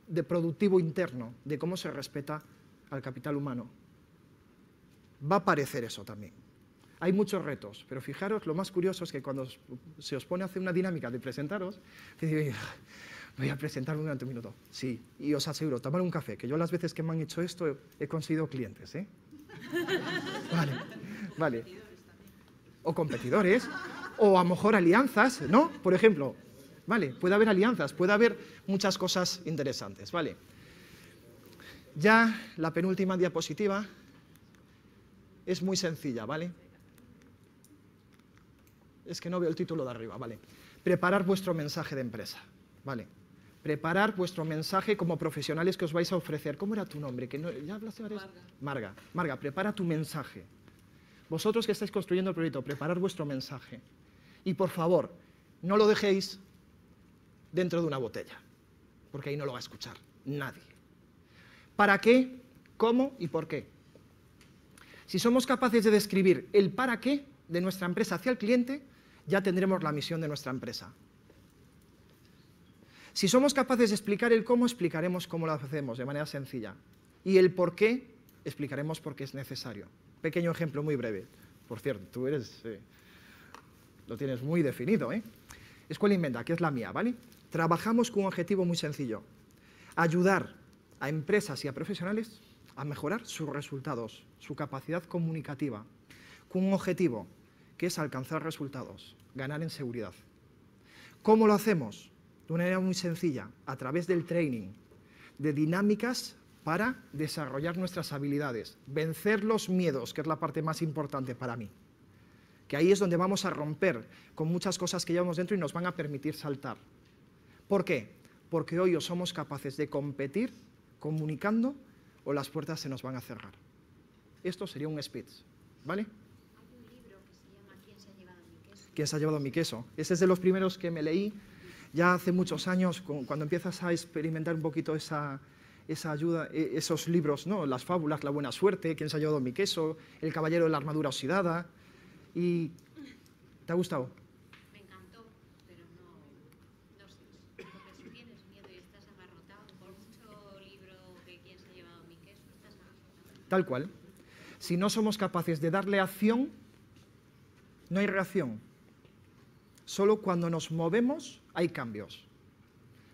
de productivo interno, de cómo se respeta al capital humano. Va a aparecer eso también. Hay muchos retos, pero fijaros, lo más curioso es que cuando se os pone a hacer una dinámica de presentaros, voy a presentarme durante 1 minuto. Sí, y os aseguro, tomar un café, que yo las veces que me han hecho esto he conseguido clientes, ¿eh? Vale. O competidores, o a lo mejor alianzas, ¿no? Por ejemplo, ¿vale? Puede haber alianzas, puede haber muchas cosas interesantes, ¿vale? Ya la penúltima diapositiva es muy sencilla, ¿vale? Es que no veo el título de arriba, ¿vale? Preparar vuestro mensaje de empresa, ¿vale? Preparar vuestro mensaje como profesionales que os vais a ofrecer. ¿Cómo era tu nombre? Que no, ¿ya hablaste varias? Marga. Marga, prepara tu mensaje. Vosotros que estáis construyendo el proyecto, preparad vuestro mensaje. Y por favor, no lo dejéis dentro de una botella, porque ahí no lo va a escuchar nadie. ¿Para qué? ¿Cómo? ¿Y por qué? Si somos capaces de describir el para qué de nuestra empresa hacia el cliente, ya tendremos la misión de nuestra empresa. Si somos capaces de explicar el cómo, explicaremos cómo lo hacemos de manera sencilla. Y el por qué, explicaremos por qué es necesario. Pequeño ejemplo muy breve. Por cierto, tú lo tienes muy definido, ¿eh? Escuela Inventa, que es la mía, ¿vale? Trabajamos con un objetivo muy sencillo. Ayudar a empresas y a profesionales a mejorar sus resultados, su capacidad comunicativa, con un objetivo que es alcanzar resultados, ganar en seguridad. ¿Cómo lo hacemos? De una manera muy sencilla, a través del training, de dinámicas para desarrollar nuestras habilidades, vencer los miedos, que es la parte más importante para mí. Que ahí es donde vamos a romper con muchas cosas que llevamos dentro y nos van a permitir saltar. ¿Por qué? Porque hoy o somos capaces de competir comunicando o las puertas se nos van a cerrar. Esto sería un speech, ¿vale? Hay un libro que se llama ¿Quién se ha llevado mi queso? ¿Quién se ha llevado mi queso? Ese es de los primeros que me leí ya hace muchos años, cuando empiezas a experimentar un poquito esa ayuda, esos libros, ¿no? Las fábulas, La buena suerte, ¿Quién se ha llevado mi queso?, El caballero de la armadura oxidada. ¿Y te ha gustado? Me encantó, pero no sé. Porque si tienes miedo y estás agarrotado, por mucho libro de ¿Quién se ha llevado mi queso?, estás agarrotado. Tal cual. Si no somos capaces de darle acción, no hay reacción. Solo cuando nos movemos hay cambios.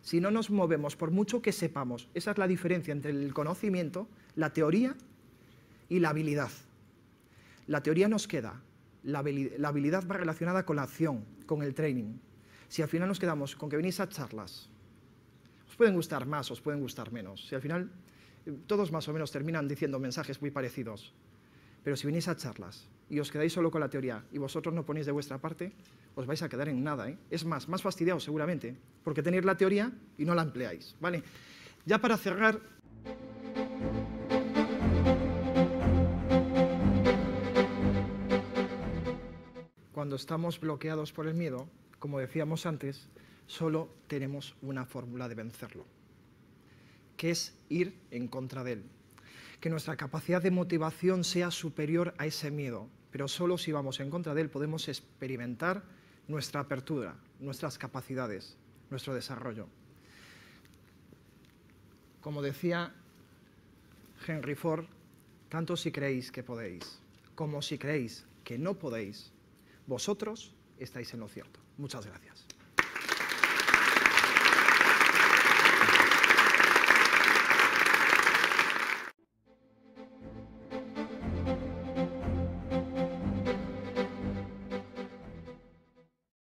Si no nos movemos, por mucho que sepamos, esa es la diferencia entre el conocimiento, la teoría y la habilidad. La teoría nos queda, la habilidad va relacionada con la acción, con el training. Si al final nos quedamos con que venís a charlas, os pueden gustar más, os pueden gustar menos. Si al final todos más o menos terminan diciendo mensajes muy parecidos, pero si venís a charlas y os quedáis solo con la teoría y vosotros no ponéis de vuestra parte, os vais a quedar en nada, ¿eh? Es más fastidiados seguramente, porque tenéis la teoría y no la empleáis, ¿vale? Ya para cerrar, cuando estamos bloqueados por el miedo, como decíamos antes, solo tenemos una fórmula de vencerlo, que es ir en contra de él. Que nuestra capacidad de motivación sea superior a ese miedo, pero solo si vamos en contra de él podemos experimentar nuestra apertura, nuestras capacidades, nuestro desarrollo. Como decía Henry Ford, tanto si creéis que podéis, como si creéis que no podéis, vosotros estáis en lo cierto. Muchas gracias.